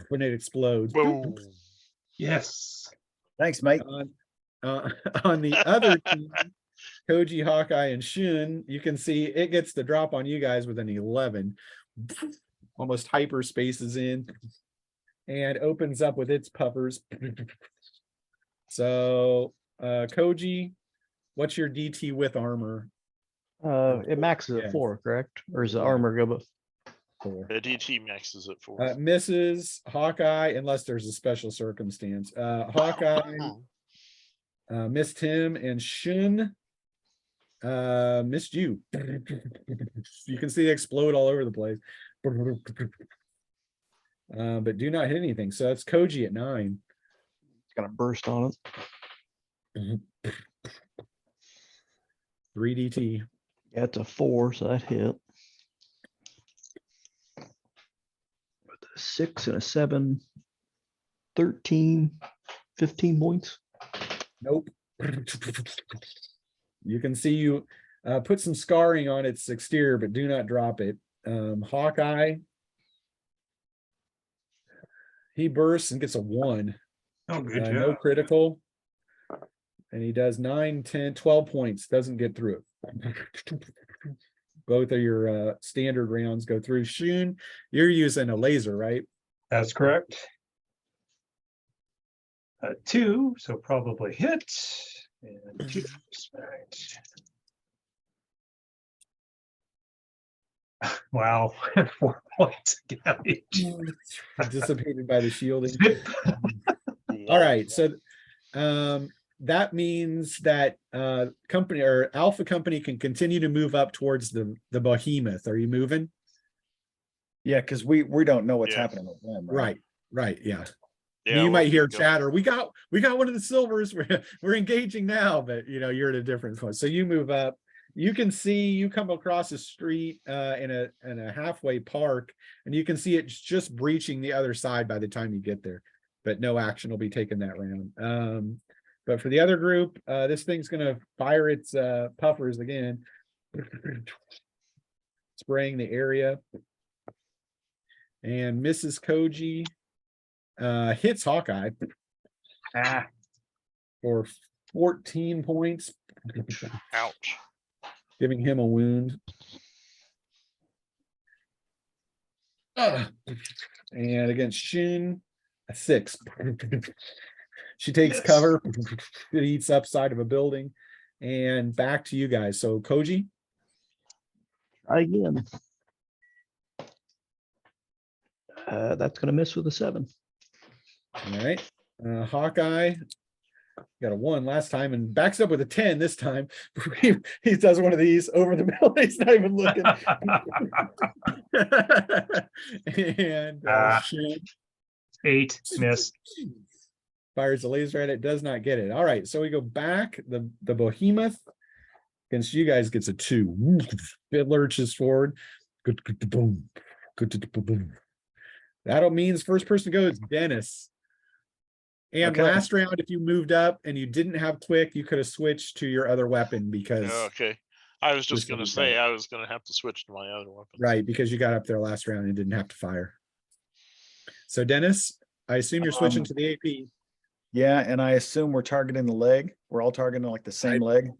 when it explodes. Boom. Yes. Thanks, mate. On the other team, Koji, Hawkeye, and Shun, you can see it gets the drop on you guys with an 11. Almost hyperspaces in and opens up with its puffers. So, Koji, what's your DT with armor? It maxes Yes. at 4, correct? Or is the Yeah. armor go above? The DT maxes it for. Misses Hawkeye, unless there's a special circumstance. Hawkeye missed him, and Shun missed you. You can see it explode all over the place. But do not hit anything. So that's Koji at 9. It's gonna burst on it. 3 DT. Yeah, it's a 4, so that hit. With a 6 and a 7, 13, 15 points. Nope. You can see you put some scarring on its exterior, but do not drop it. Hawkeye. He bursts and gets a 1. Oh, good No job. critical. And he does 9, 10, 12 points. Doesn't get through it. Both of your standard rounds go through. Shun, you're using a laser, right? That's correct. 2, so probably hit. And 2 smacked. Wow, 4 points of damage. Dissipated by the shielding. Zip. All right, so that means that company or Alpha Company can continue to move up towards the behemoth. Are you moving? Yeah, because we don't know what's Yeah. happening with them. Right, yeah. Yeah, You we'll might hear keep going. chatter. We got one of the silvers. We're engaging now, but you're at a different point. So you move up. You can see you come across a street in a halfway park, and you can see it's just breaching the other side by the time you get there. But no action will be taken that round. But for the other group, this thing's gonna fire its puffers again, spraying the area, and Mrs. Koji hits Hawkeye Ah, for 14 points, Ouch. giving him a wound. And against Shin, a 6. She takes Yes. cover, it eats upside of a building, and back to you guys. So Koji, Try again. That's gonna miss with a 7. all right. Hawkeye got a 1 last time and backs up with a 10 this time. He does one of these over the middle. He's not even looking. And Shin 8, miss. fires a laser at it, does not get it. All right, so we go back. The behemoth against you guys gets a 2. It lurches forward. Boom. That means first person to go is Dennis. And Okay. last round, if you moved up and you didn't have quick, you could have switched to your other weapon because Okay. I was just This gonna is say better. I was gonna have to switch to my other weapon. right, because you got up there last round and didn't have to fire. So Dennis, I assume you're switching to the AP. Yeah, and I assume we're targeting the leg. We're all targeting like the same leg.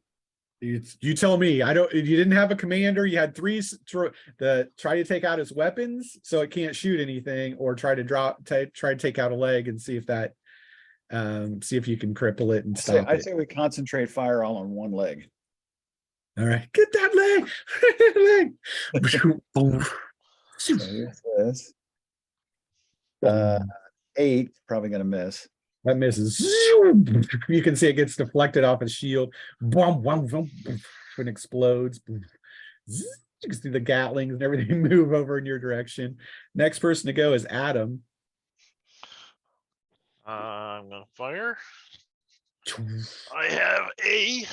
You tell me. You didn't have a commander. You had 3 try to take out his weapons so it can't shoot anything, or try to take out a leg and see if that see if you can cripple it and stop I it. say we concentrate fire all on one leg. All right, get that leg. So here's this. 8, probably gonna miss. That misses. You can see it gets deflected off his shield. And explodes. You can see the Gatlings and everything move over in your direction. Next person to go is Adam. I'm gonna fire. I have I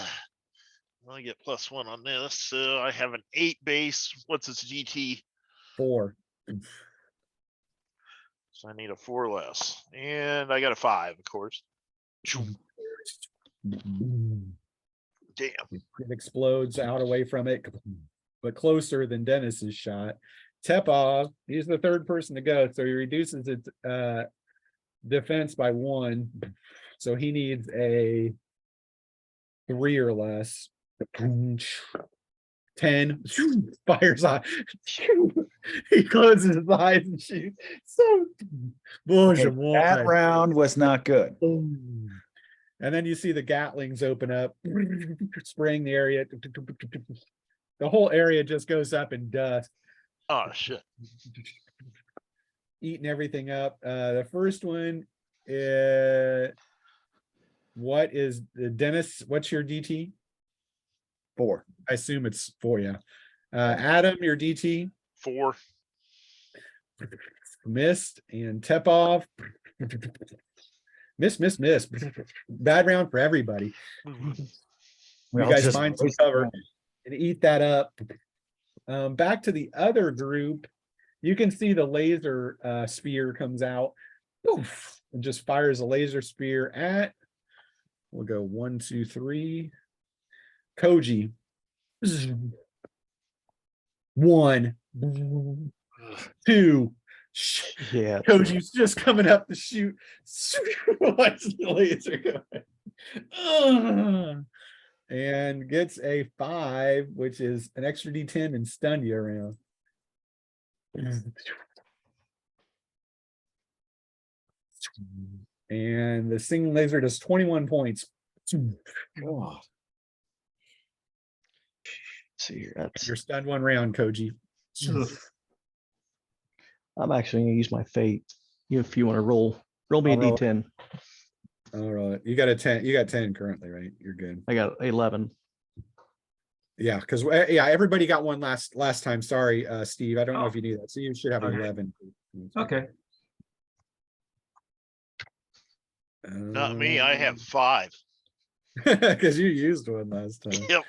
get +1 on this, so I have an 8 base. What's its GT? 4. So I need a 4 less, and I got a 5, of course. Damn. It explodes out away from it, but closer than Dennis's shot. Tepov, he's the third person to go, so he reduces its defense by 1. So he needs a 3 or less. 10, fires on. He closes his eyes and shoots. So, Okay, that round was not good. And then you see the Gatlings open up, spraying the area. The whole area just goes up in dust, Oh, shit. eating everything up. The first one, what is Dennis? What's your DT? 4. I assume it's 4, yeah. Adam, your DT 4. missed, and Tepov miss. Bad round for everybody. We You all guys just find some wasted cover time. and eat that up. Back to the other group, you can see the laser spear comes out, poof, and just fires a laser spear at. We'll go 1, 2, 3. Koji. 1, 2. Yeah. Koji's just coming up to shoot. Watch the laser go. And gets a 5, which is an extra D10 and stun you around. And the singing laser does 21 points. God. See here, that's, You're stunned 1 round, Koji. I'm actually gonna use my fate. If you want to roll me a I'll roll. D10. All right, you got a 10. You got 10 currently, right? You're good. I got 11. Yeah, because everybody got one last time. Sorry, Steve. I don't know if you knew that. So you should have Okay. 11. Okay. Not me. I have 5. Because you used one last time. Yep.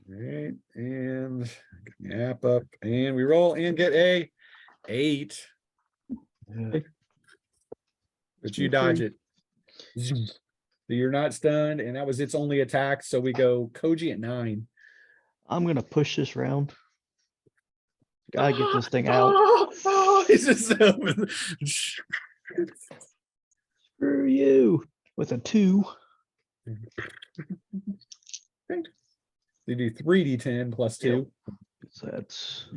Right, and get the app up, and we roll and get a 8. But you dodge it. So you're not stunned, and that was its only attack. So we go Koji at 9. I'm gonna push this round. Gotta get this thing out. He's just Screw you with a 2. you do 3d10 plus 2. So that's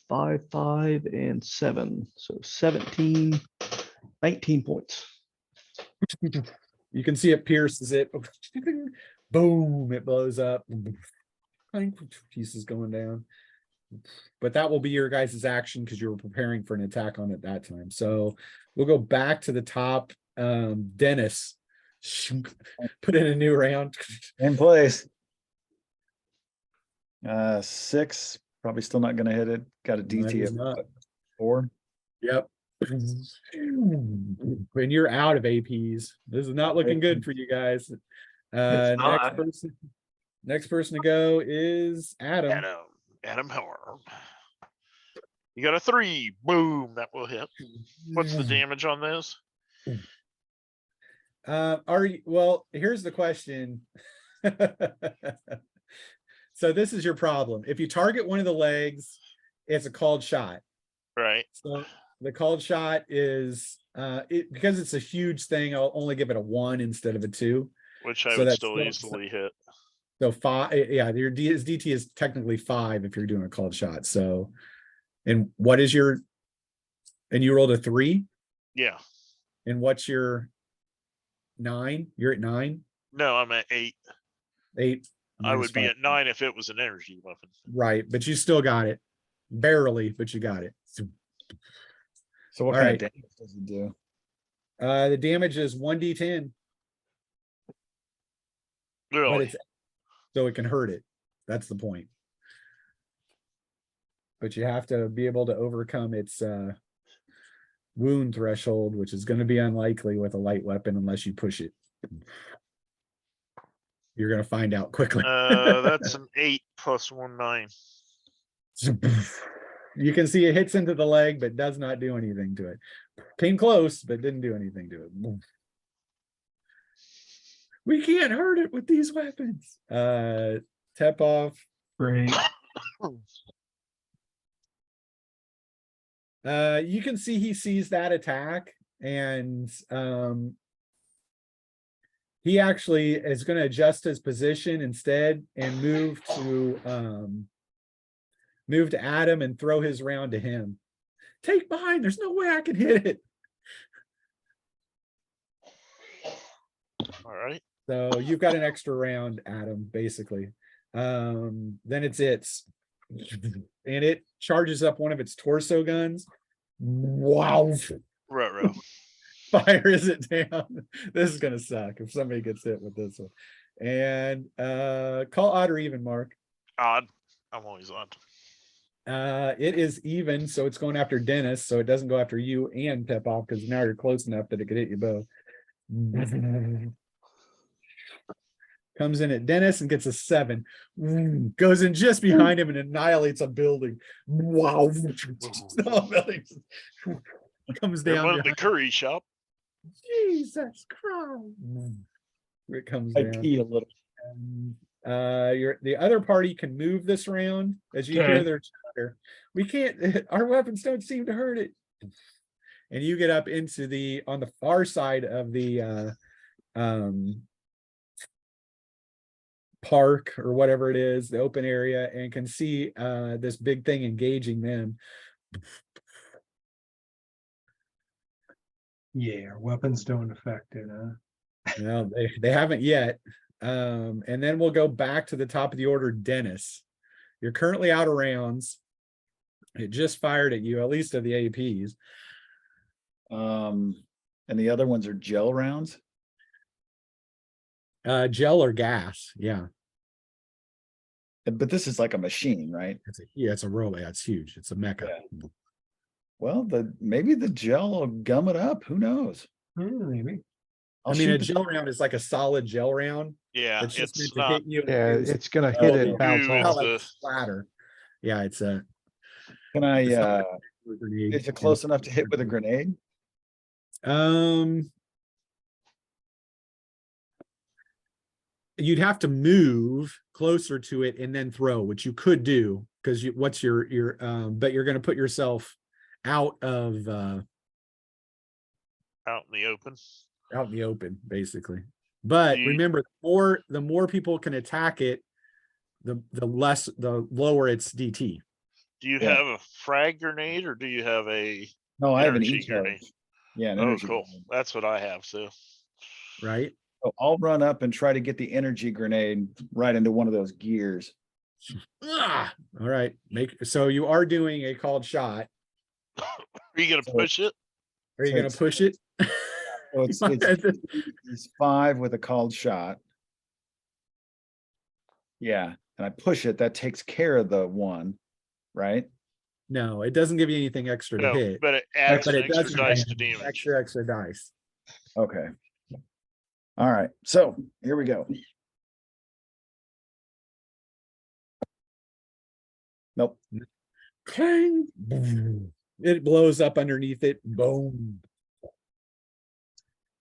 5, 5, and 7. So 17, 19 points. You can see it pierces it. Boom, it blows up. Pieces going down. But that will be your guys' action because you were preparing for an attack on it that time. So we'll go back to the top. Dennis, put in a new round. In place. 6, probably still not gonna hit it. Got a No, it DT is of not. what, 4. Yep. When you're out of APs, this is not looking good for you guys. It's not. Next person to go is Adam. Adam Howard. You got a 3. Boom. That will hit. What's the damage on this? Here's the question. So this is your problem. If you target one of the legs, it's a called shot. Right. So the called shot is because it's a huge thing, I'll only give it a 1 instead of a 2. Which I So would that's still easily hit. So 5, yeah, your DT is technically 5 if you're doing a called shot. So, and what is your, and you rolled a 3? Yeah. And what's your 9? You're at 9? No, I'm at 8. 8. I would be 5. at 9 if it was an energy weapon. Right, but you still got it. Barely, but you got it. So what All kind right. of damage does it do? The damage is 1d10, but Really? it's so it can hurt it. That's the point. But you have to be able to overcome its wound threshold, which is going to be unlikely with a light weapon unless you push it. You're going to find out quickly. That's an 8 plus 1, 9. You can see it hits into the leg, but does not do anything to it. Came close, but didn't do anything to it. We can't hurt it with these weapons. Tap off. Great. You can see he sees that attack, and he actually is going to adjust his position instead and move to Adam and throw his round to him. Take mine. There's no way I can hit it. All right. So you've got an extra round, Adam, basically. Then it's and it charges up one of its torso guns. Wow. Ruh-roh. Fires it down. This is gonna suck if somebody gets hit with this one. And call odd or even, Mark. Odd. I'm always odd. It is even, so it's going after Dennis, so it doesn't go after you and Pep off because now you're close enough that it could hit you both. Comes in at Dennis and gets a 7. Goes in just behind him and annihilates a building. Wow. Comes There down. went the behind- curry shop. Jesus Christ. It comes I down. pee a little. The other party can move this round as you hear Okay. their chatter. We can't, our weapons don't seem to hurt it. And you get up into on the far side of the park or whatever it is, the open area, and can see this big thing engaging them. Yeah, our weapons don't affect it, huh? No, they haven't yet. And then we'll go back to the top of the order, Dennis. You're currently out of rounds. It just fired at you, at least of the APs. And the other ones are gel rounds. Gel or gas, yeah. But this is like a machine, right? It's a robot. It's huge. It's a mecha. Well, maybe the gel will gum it up. Who knows? Maybe. I mean, a gel round is like a solid gel round. Yeah, It's just meant it's to not. hit you. Yeah, and it's gonna hit it and bounce Ooh, not off. like the- splatter. Yeah, it's a. Can I? it's not like a grenade. Is it close enough to hit with a grenade? You'd have to move closer to it and then throw, which you could do because what's your but you're going to put yourself out of Out in the open. out in the open, basically. But You- remember, the more people can attack it, the lower its DT. Do you Yeah. have a frag grenade or do you have a? No, I have an Energy e-charge. grenade. Yeah, an Oh, energy cool. grenade. That's what I have. So Right? So I'll run up and try to get the energy grenade right into one of those gears. Ah! All right. So you are doing a called shot. are you gonna So- push it? Are you So going to it's- push it? So it's 5 with a called shot. Yeah, and I push it. That takes care of the 1, right? No, it doesn't give you anything extra to No, hit. but it adds But an it extra does dice add to damage. extra dice. Okay. All right. So here we go. Nope. Clang. Boom. It blows up underneath it. Boom.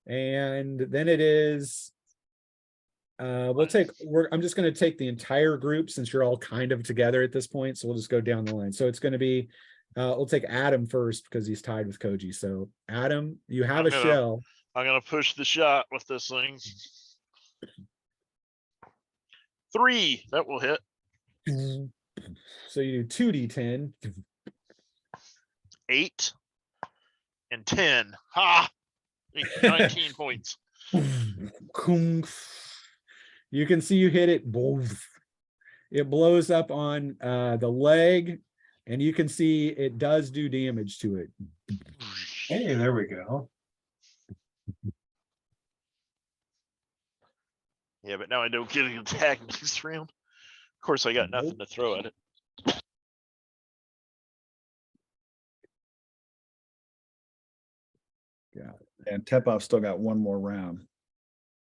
And then it is. I'm just going to take the entire group since you're all kind of together at this point. So we'll just go down the line. So it's going to be, we'll take Adam first because he's tied with Koji. So Adam, you have I'm a gonna- shell. I'm gonna push the shot with this thing. 3, that will hit. So you do 2d10. 8 and 10. Ha! 19 points. You can see you hit it. It blows up on the leg, and you can see it does do damage to it. Hey, there we go. Yeah, but now I don't get an attack next round. Of course, I got nothing to throw at it. And Tepov still got 1 more round.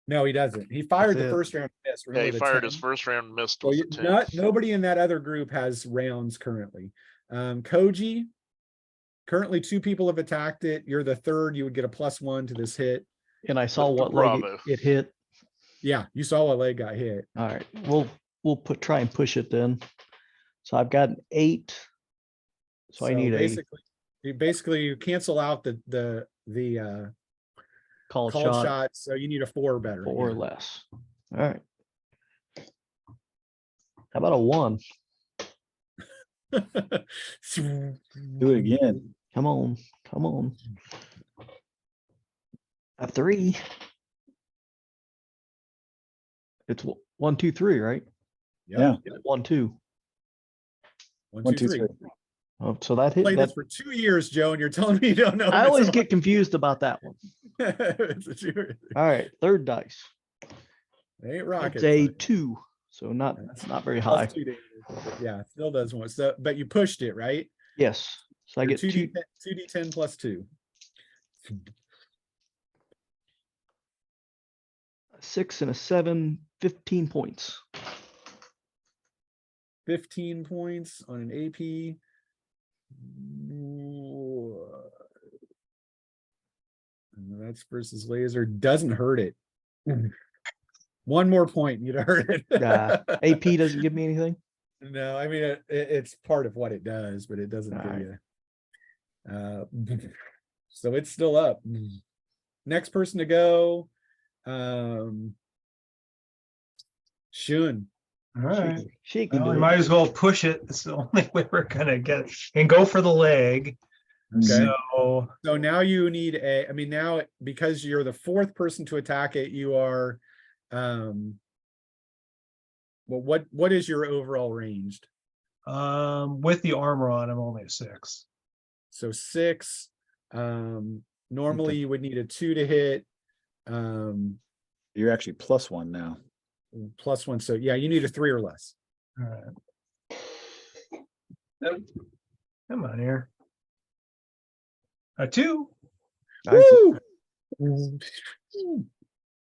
No, he doesn't. He fired That's the it. first round. Miss. Yeah, Remember he the fired 10? his first round, missed So with you, the 10. nobody in that other group has rounds currently. Koji, currently 2 people have attacked it. You're the third. You would get a +1 to this hit. And I saw what leg Bravo. it hit. Yeah, you saw what leg got hit. All right, we'll try and push it then. So I've got an 8. So I need a basically you cancel out the called called shot, shot, so you need a 4 or better. 4 or less. All right. How about a 1? Do it again. Come on, come on. A 3. It's 1, 2, 3, right? Yep. Yeah. 1, 2. 1, 1, 2, 2, 3. 3. Oh, so that hit Played that. this for 2 years, Joe, and you're telling me you don't know. I if it's always a get confused about that one. it's a 2. All right, third dice. Ain't rocket It's a science. 2, so not very Plus high. 2 damage. Yeah, still does one. So, but you pushed it, right? Yes, so I Your get 2. 2d10 plus 2. 6 and a 7, 15 points. 15 points on an AP. That's versus laser. Doesn't hurt it. One more point, you'd hurt it. AP doesn't give me anything. No, I mean it's part of what it does, but it doesn't All give right. you. So it's still up. Next person to go. Shun. All right. She can Well, do we it. might as well push it. It's the only way we're gonna get and go for the leg. Okay. So So now you need now because you're the 4th person to attack it, you are well, what is your overall ranged? with the armor on, I'm only a 6. So 6. Normally you would need a 2 to hit. You're actually +1 now. Plus 1. So yeah, you need a 3 or less. All right. Nope. Come on here. A 2. Nice. Woo!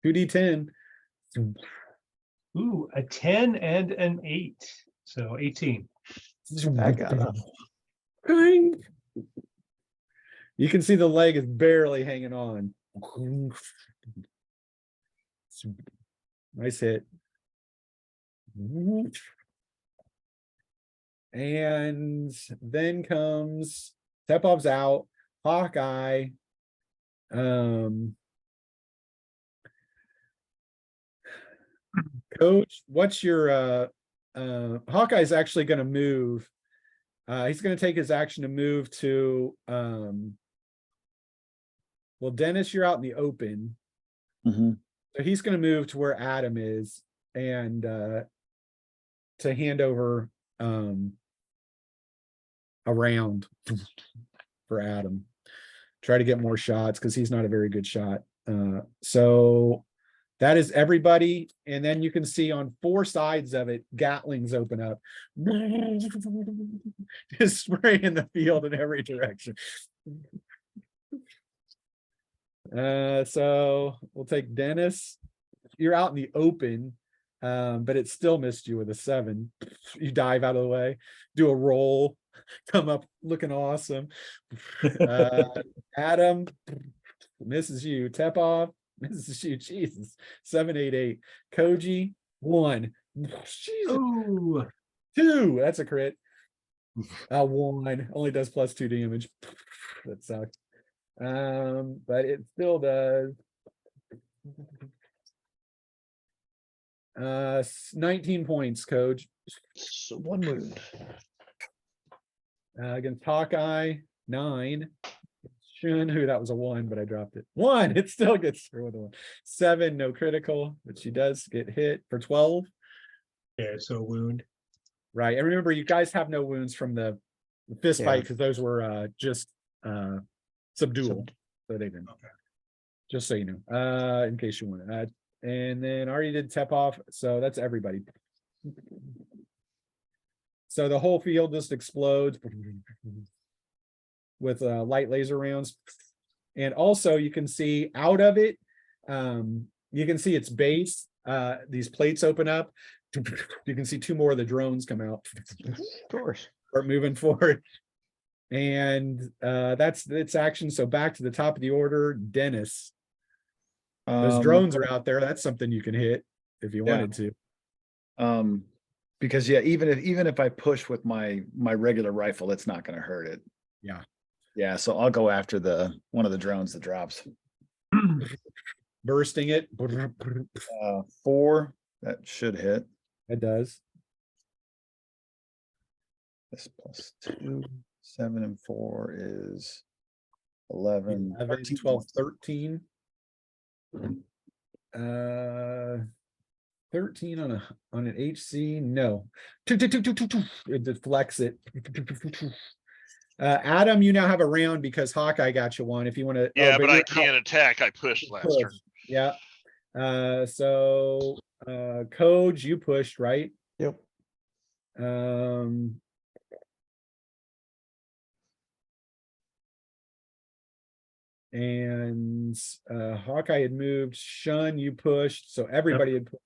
2d10. Ooh, a 10 and an 8. So 18. I got it. You can see the leg is barely hanging on. Nice hit. And then comes Tepov's out. Hawkeye. Coach, what's your Hawkeye's actually going to move. He's going to take his action to move to well, Dennis, you're out in the open. Mhm. So he's going to move to where Adam is and to hand over a round for Adam. Try to get more shots because he's not a very good shot. So that is everybody. And then you can see on 4 sides of it, Gatlings open up. Just spraying the field in every direction. So we'll take Dennis. You're out in the open, but it still missed you with a 7. You dive out of the way, do a roll, come up looking awesome. Adam misses you. Tepov misses you. Jesus. 7, 8, 8. Koji 1. Jesus. Ooh. 2. That's a crit. 1 only does +2 damage. That sucks. But it still does 19 points, Coach. So 1 wound. Against Hawkeye, 9. Shun, who that was a 1, but I dropped it. 1, it still gets through with a 1. 7, no critical, but she does get hit for 12. Yeah, so a wound. Right. And remember, you guys have no wounds from the fist Yeah. fight because those were just subdual. So they didn't. Okay. Just so you know, in case you want to. And then I already did Tepov, so that's everybody. So the whole field just explodes with light laser rounds. And also you can see out of it, you can see its base, these plates open up. You can see 2 more of the drones come out. Of course. Start moving forward. And that's its action. So back to the top of the order, Dennis. Those drones are out there. That's something you can hit if you Yeah. wanted to. Because yeah, even if I push with my regular rifle, it's not gonna hurt it. Yeah. Yeah, so I'll go after one of the drones that drops. Bursting it. 4, that should hit. It does. This +2, 7 and 4 is 11, 11, 13 12, points. 13. 13 on an HC. No. It deflects it. Adam, you now have a round because Hawkeye got you one. If you want to, Yeah, but I you're can't attack. I pushed last out. turn. Yeah. Code, you pushed, right? Yep. And Hawkeye had moved. Shun, you pushed. So everybody had pushed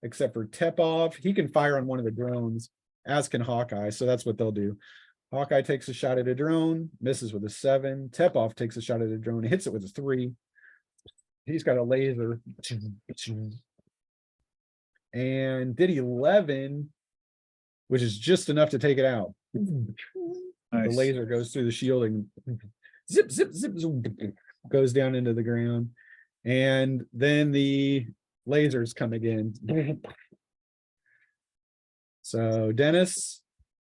except for Tepov. He can fire on one of the drones, as can Hawkeye. So that's what they'll do. Hawkeye takes a shot at a drone, misses with a 7. Tepov takes a shot at a drone, hits it with a 3. He's got a laser. And did 11, which is just enough to take it out. The Nice. laser goes through the shielding. Zip, zip, zip, zoom, goes down into the ground. And then the lasers come again. So Dennis,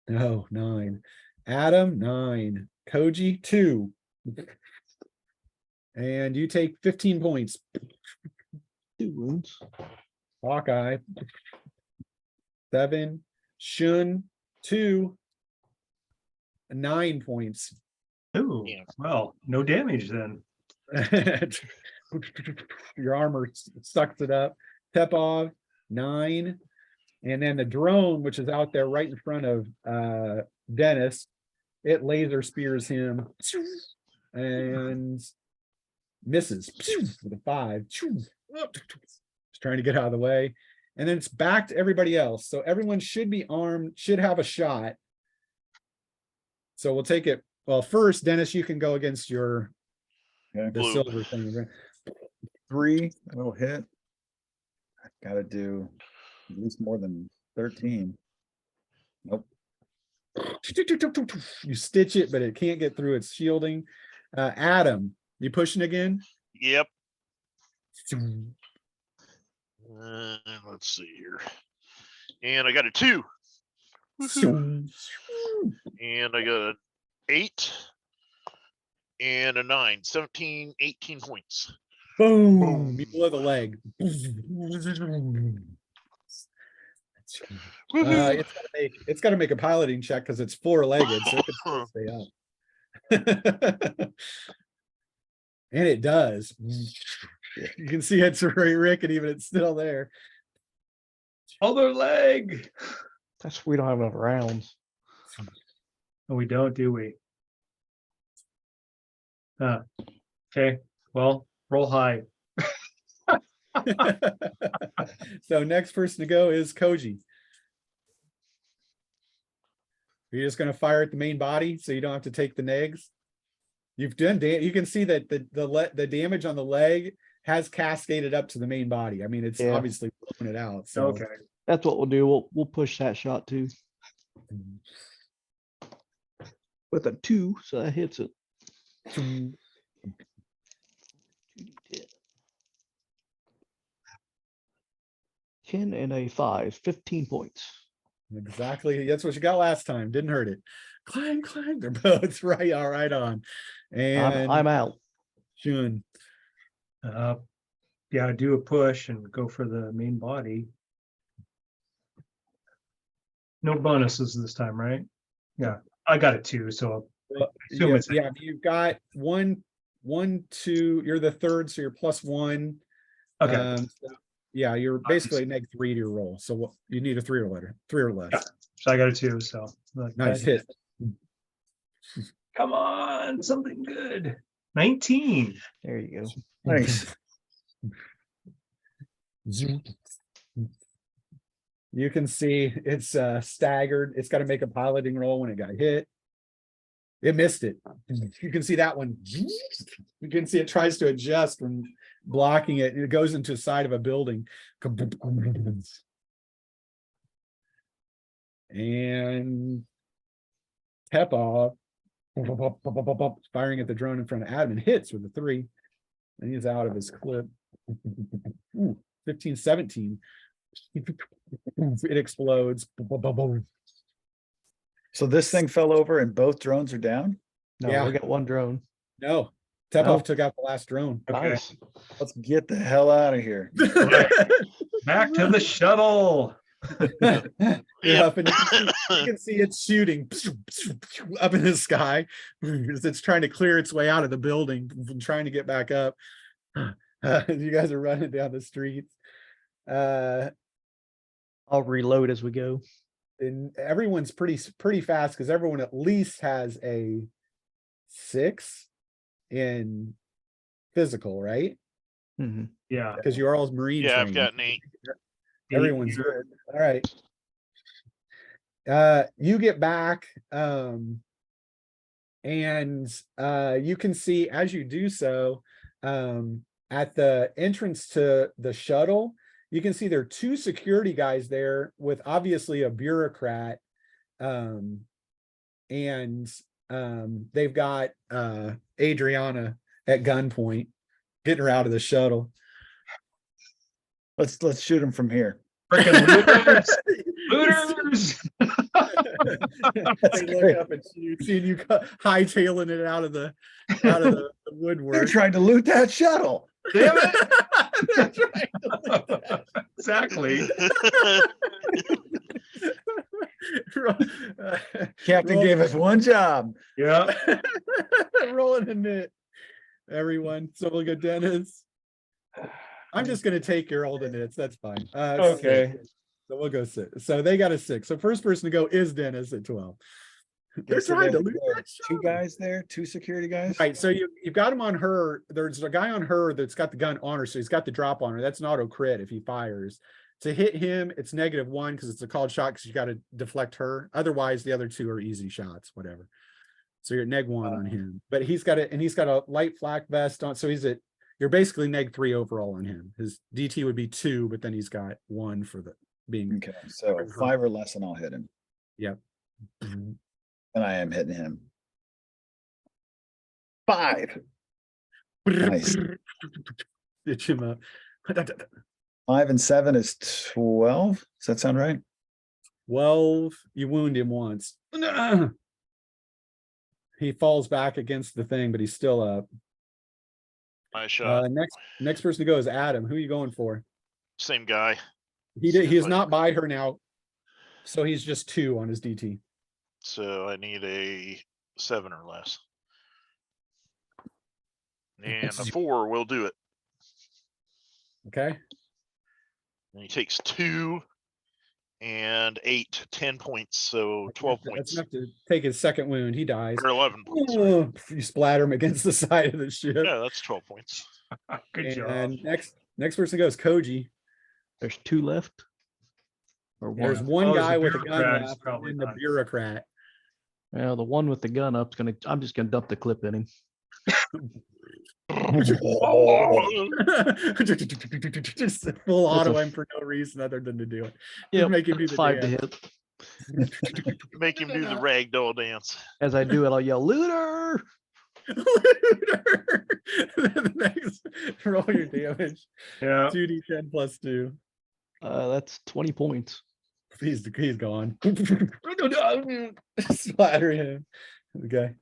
no, 9. Adam, 9. Koji, 2. And you take 15 points. 2 wounds. Hawkeye, 7. Shun, 2. 9 points. Ooh, Yeah. well, no damage then. Your armor sucks it up. Tepov, 9. And then the drone, which is out there right in front of Dennis, it laser spears him and misses with a 5. Just trying to get out of the way. And then it's back to everybody else. So everyone should be armed, should have a shot. So we'll take it. Well, first, Dennis, you can go against the Blue. silver thing. 3, that'll hit. I gotta do at least more than 13. Nope. You stitch it, but it can't get through its shielding. Adam, you pushing again? Yep. Let's see here. And I got a 2. And I got an 8. And a 9. 17, 18 points. Boom! You blow the leg. Woohoo. It's got to make a piloting check because it's 4-legged, so it can still stay up. And it does. You can see it's very rickety, but it's still there. Other leg. That's we don't have enough rounds. No, we don't, do we? Okay, well, roll high. So next person to go is Koji. You're just going to fire at the main body, so you don't have to take the negs. You've done. You can see that the damage on the leg has cascaded up to the main body. I mean, it's Yeah. obviously blowing it out. So Okay. That's what we'll do. We'll push that shot too. With a 2, so that hits it. 10 and a 5, 15 points. Exactly. That's what you got last time. Didn't hurt it. Climb, climb. They're both right. All right on. And I'm out. Shun. Yeah, do a push and go for the main body. No bonuses this time, right? Yeah, I got a 2, so assume Yeah, it's- yeah, you've got 1, 2. You're the third, so you're +1. okay. So, yeah, you're basically -3 to your roll. So what you need a 3 or less. Yeah. So I got a 2, so like Nice that. hit. Come on, something good. 19. There you go. Nice. You can see it's staggered. It's got to make a piloting roll when it got hit. It missed it. You can see that one. You can see it tries to adjust when blocking it. It goes into the side of a building. And Tepov firing at the drone in front of Adam and hits with a 3. And he's out of his clip. Ooh, 15, 17. It explodes. So this thing fell over and both drones are down? No, Yeah. we got one drone. No, Tepov No. took out the last drone. Okay, Nice. Let's get the hell out of here. back to the shuttle. Yeah, and you can see it shooting up in the sky as it's trying to clear its way out of the building and trying to get back up. You guys are running down the streets. I'll reload as we go. And everyone's pretty fast because everyone at least has a 6 in physical, right? Mhm. Yeah. Because you're all Marine Yeah, I've trained. got an 8. Everyone's good. All right. You get back, and you can see as you do so, at the entrance to the shuttle, you can see there are 2 security guys there with obviously a bureaucrat, and they've got Adriana at gunpoint, getting her out of the shuttle. Let's shoot him from here. Freaking looters! Looters! They look up and seeing you hightailing it out of the They're woodwork. trying to loot that shuttle. Damn it! They're trying to loot that. Exactly. Captain Roll- gave us one job. Yeah. rolling a knit, everyone. So we'll go Dennis. I'm just gonna take your old knits. That's fine. Okay. 6. So we'll go 6. So they got a 6. So first person to go is Dennis at 12. They're So trying to there- loot there are that 2 shuttle. guys there, 2 security guys. Right, so you've got him on her. There's a guy on her that's got the gun on her, so he's got the drop on her. That's an auto crit if he fires. To hit him, it's -1 because it's a called shot because you got to deflect her. Otherwise, the other 2 are easy shots, whatever. So you're at -1 on him, but he's got a light flak vest on, so you're basically -3 overall on him. His DT would be 2, but then he's got 1 for the being. Okay, so 5 or less and I'll hit him. Yep. And I am hitting him. 5. Nice. Stitch him up. 5 and 7 is 12. Does that sound right? 12, you wound him once. He falls back against the thing, but he's still up. Nice shot. Next person to go is Adam. Who are you going for? Same guy. He is not by her now, so he's just 2 on his DT. So I need a 7 or less. And a 4 will do it. Okay. And he takes 2 and 8, 10 points. So 12 That's points. enough to take his second wound. He dies. Or 11 points. sorry. Oh, you splatter him against the side of the ship. Yeah, that's 12 points. Good job. And next person goes Koji. There's 2 left. Or There's one. one Oh, there's guy a with a gun bureaucrat, he's left, probably and the done. bureaucrat. Well, the one with the gun up's I'm just gonna dump the clip in him. Just full That's a auto aim for no reason other than to do it. Yeah, make him do the 5 to dance. hit. Make him do the ragdoll dance. As I do it, I'll yell looter. The next, roll your damage. Yeah. 2d10 plus 2. That's 20 points. He's gone. Splatter him. Okay.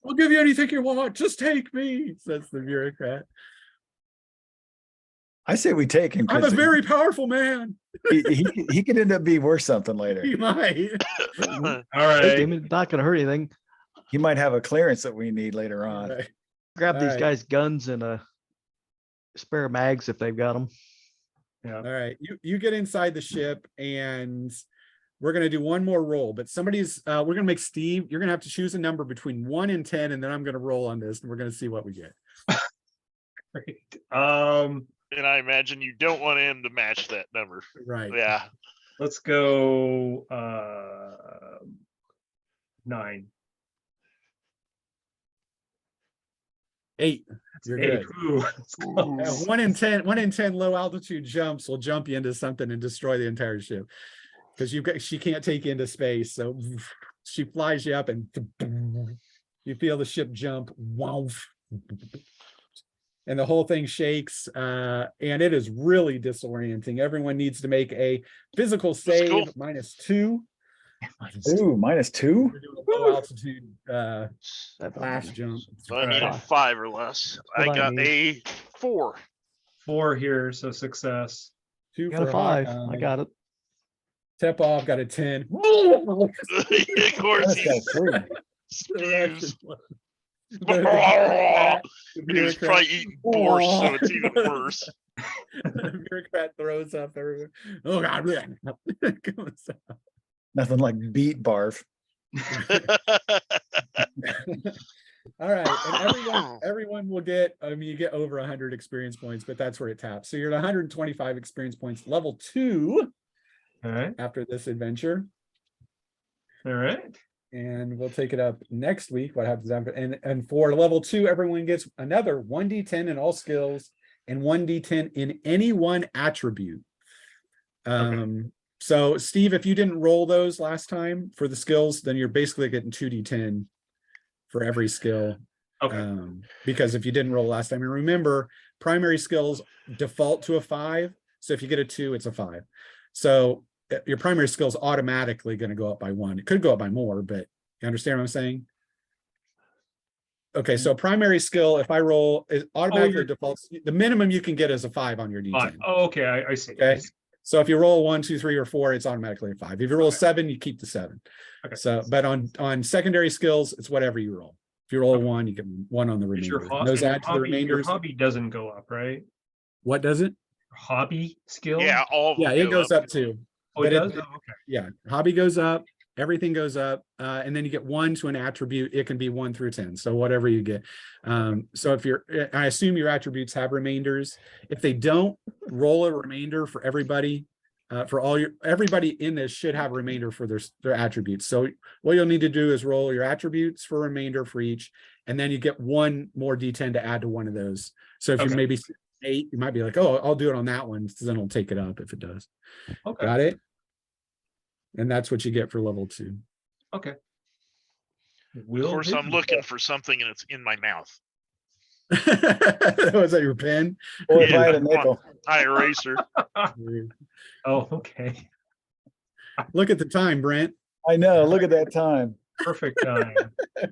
I'll give you anything you want. Just take me, says the bureaucrat. I say we take him. I'm a 'cause very powerful man. he could end up being worth something later. He might. All Take right. him, it's not gonna hurt anything. He might have a clearance that we need later on. Right. Grab All these right. guys' guns and spare mags if they've got them. All right. You get inside the ship and we're gonna do one more roll, but we're gonna make Steve, you're gonna have to choose a number between 1 and 10, and then I'm gonna roll on this and we're gonna see what we get. Great. And I imagine you don't want him to match that number. Right. Yeah. Let's go 9. 8. You're Hey, good. ooh, let's go. Yeah, 1 in 10 low altitude jumps will jump you into something and destroy the entire ship. Because she can't take you into space. So she flies you up and you feel the ship jump. Wow. And the whole thing shakes. And it is really disorienting. Everyone needs to make a physical save cool. -2. Ooh, -2. We're doing a low altitude Seven. flash jump. So I need a Alright. 5 or less. I What I got need. a 4. 4 here, so success. 2 Got a for 5. Hawkeye. I got it. Tepov got a 10. Of course, Dennis got a 3. spews. The He was probably eating borscht, so it's even worse. The bureaucrat throws up everywhere. Oh God. Comes out. Nothing like beat barf. All right. And everyone will get, I mean, you get over 100 experience points, but that's where it taps. So you're at 125 experience points, level 2 All right, after this adventure. all right. And we'll take it up next week. What happens after? And for level 2, everyone gets another 1d10 in all skills and 1d10 in any one attribute. So Steve, if you didn't roll those last time for the skills, then you're basically getting 2d10 for every skill. Okay, Because if you didn't roll last time, and remember, primary skills default to a 5. So if you get a 2, it's a 5. So your primary skill is automatically going to go up by 1. It could go up by more, but you understand what I'm saying? Okay, so primary skill, if I roll, it automatically you're- defaults. The minimum you can get is a 5 on your fine. D10. Oh, okay, I see. Okay. So if you roll 1, 2, 3, or 4, it's automatically a 5. If you roll Okay. 7, you keep the 7. Okay. So, but on secondary skills, it's whatever you roll. If you roll Okay. 1, you get 1 on the Is your, remainder. ho- Those and your add to the hobby, your remainders. hobby doesn't go up, right? What does it? Hobby skill? Yeah, all of Yeah, them it goes up too. Oh, it but does? Oh, okay. Yeah, hobby goes up, everything goes up, and then you get 1 to an attribute. It can be 1 through 10, so whatever you get. So if I assume your attributes have remainders. If they don't, roll a remainder for everybody. For everybody in this should have a remainder for their attributes. So what you'll need to do is roll your attributes for a remainder for each, and then you get 1 more D10 to add to one of those. So if you Okay. maybe 8, you might be like, oh, I'll do it on that one, so then it'll take it up if it does. Okay. Got it? And that's what you get for level 2. Okay. Of course, I'm looking for something and it's in my mouth. Was that your pen? Boy, if Yeah, I had a come on. nickel. High eraser. Oh, okay. Look at the time, Brent. I know. Look at that time. Perfect time.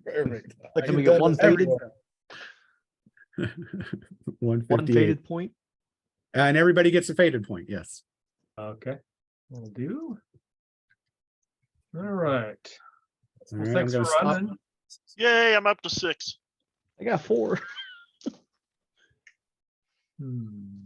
Perfect. Like Can we you've get done one this faded? before. 158. 1 faded point. And everybody gets a faded point, yes. Okay, will do. All right. All Well, right, thanks I'm for gonna stop. running. Yay, I'm up to 6. I got 4. Hmm.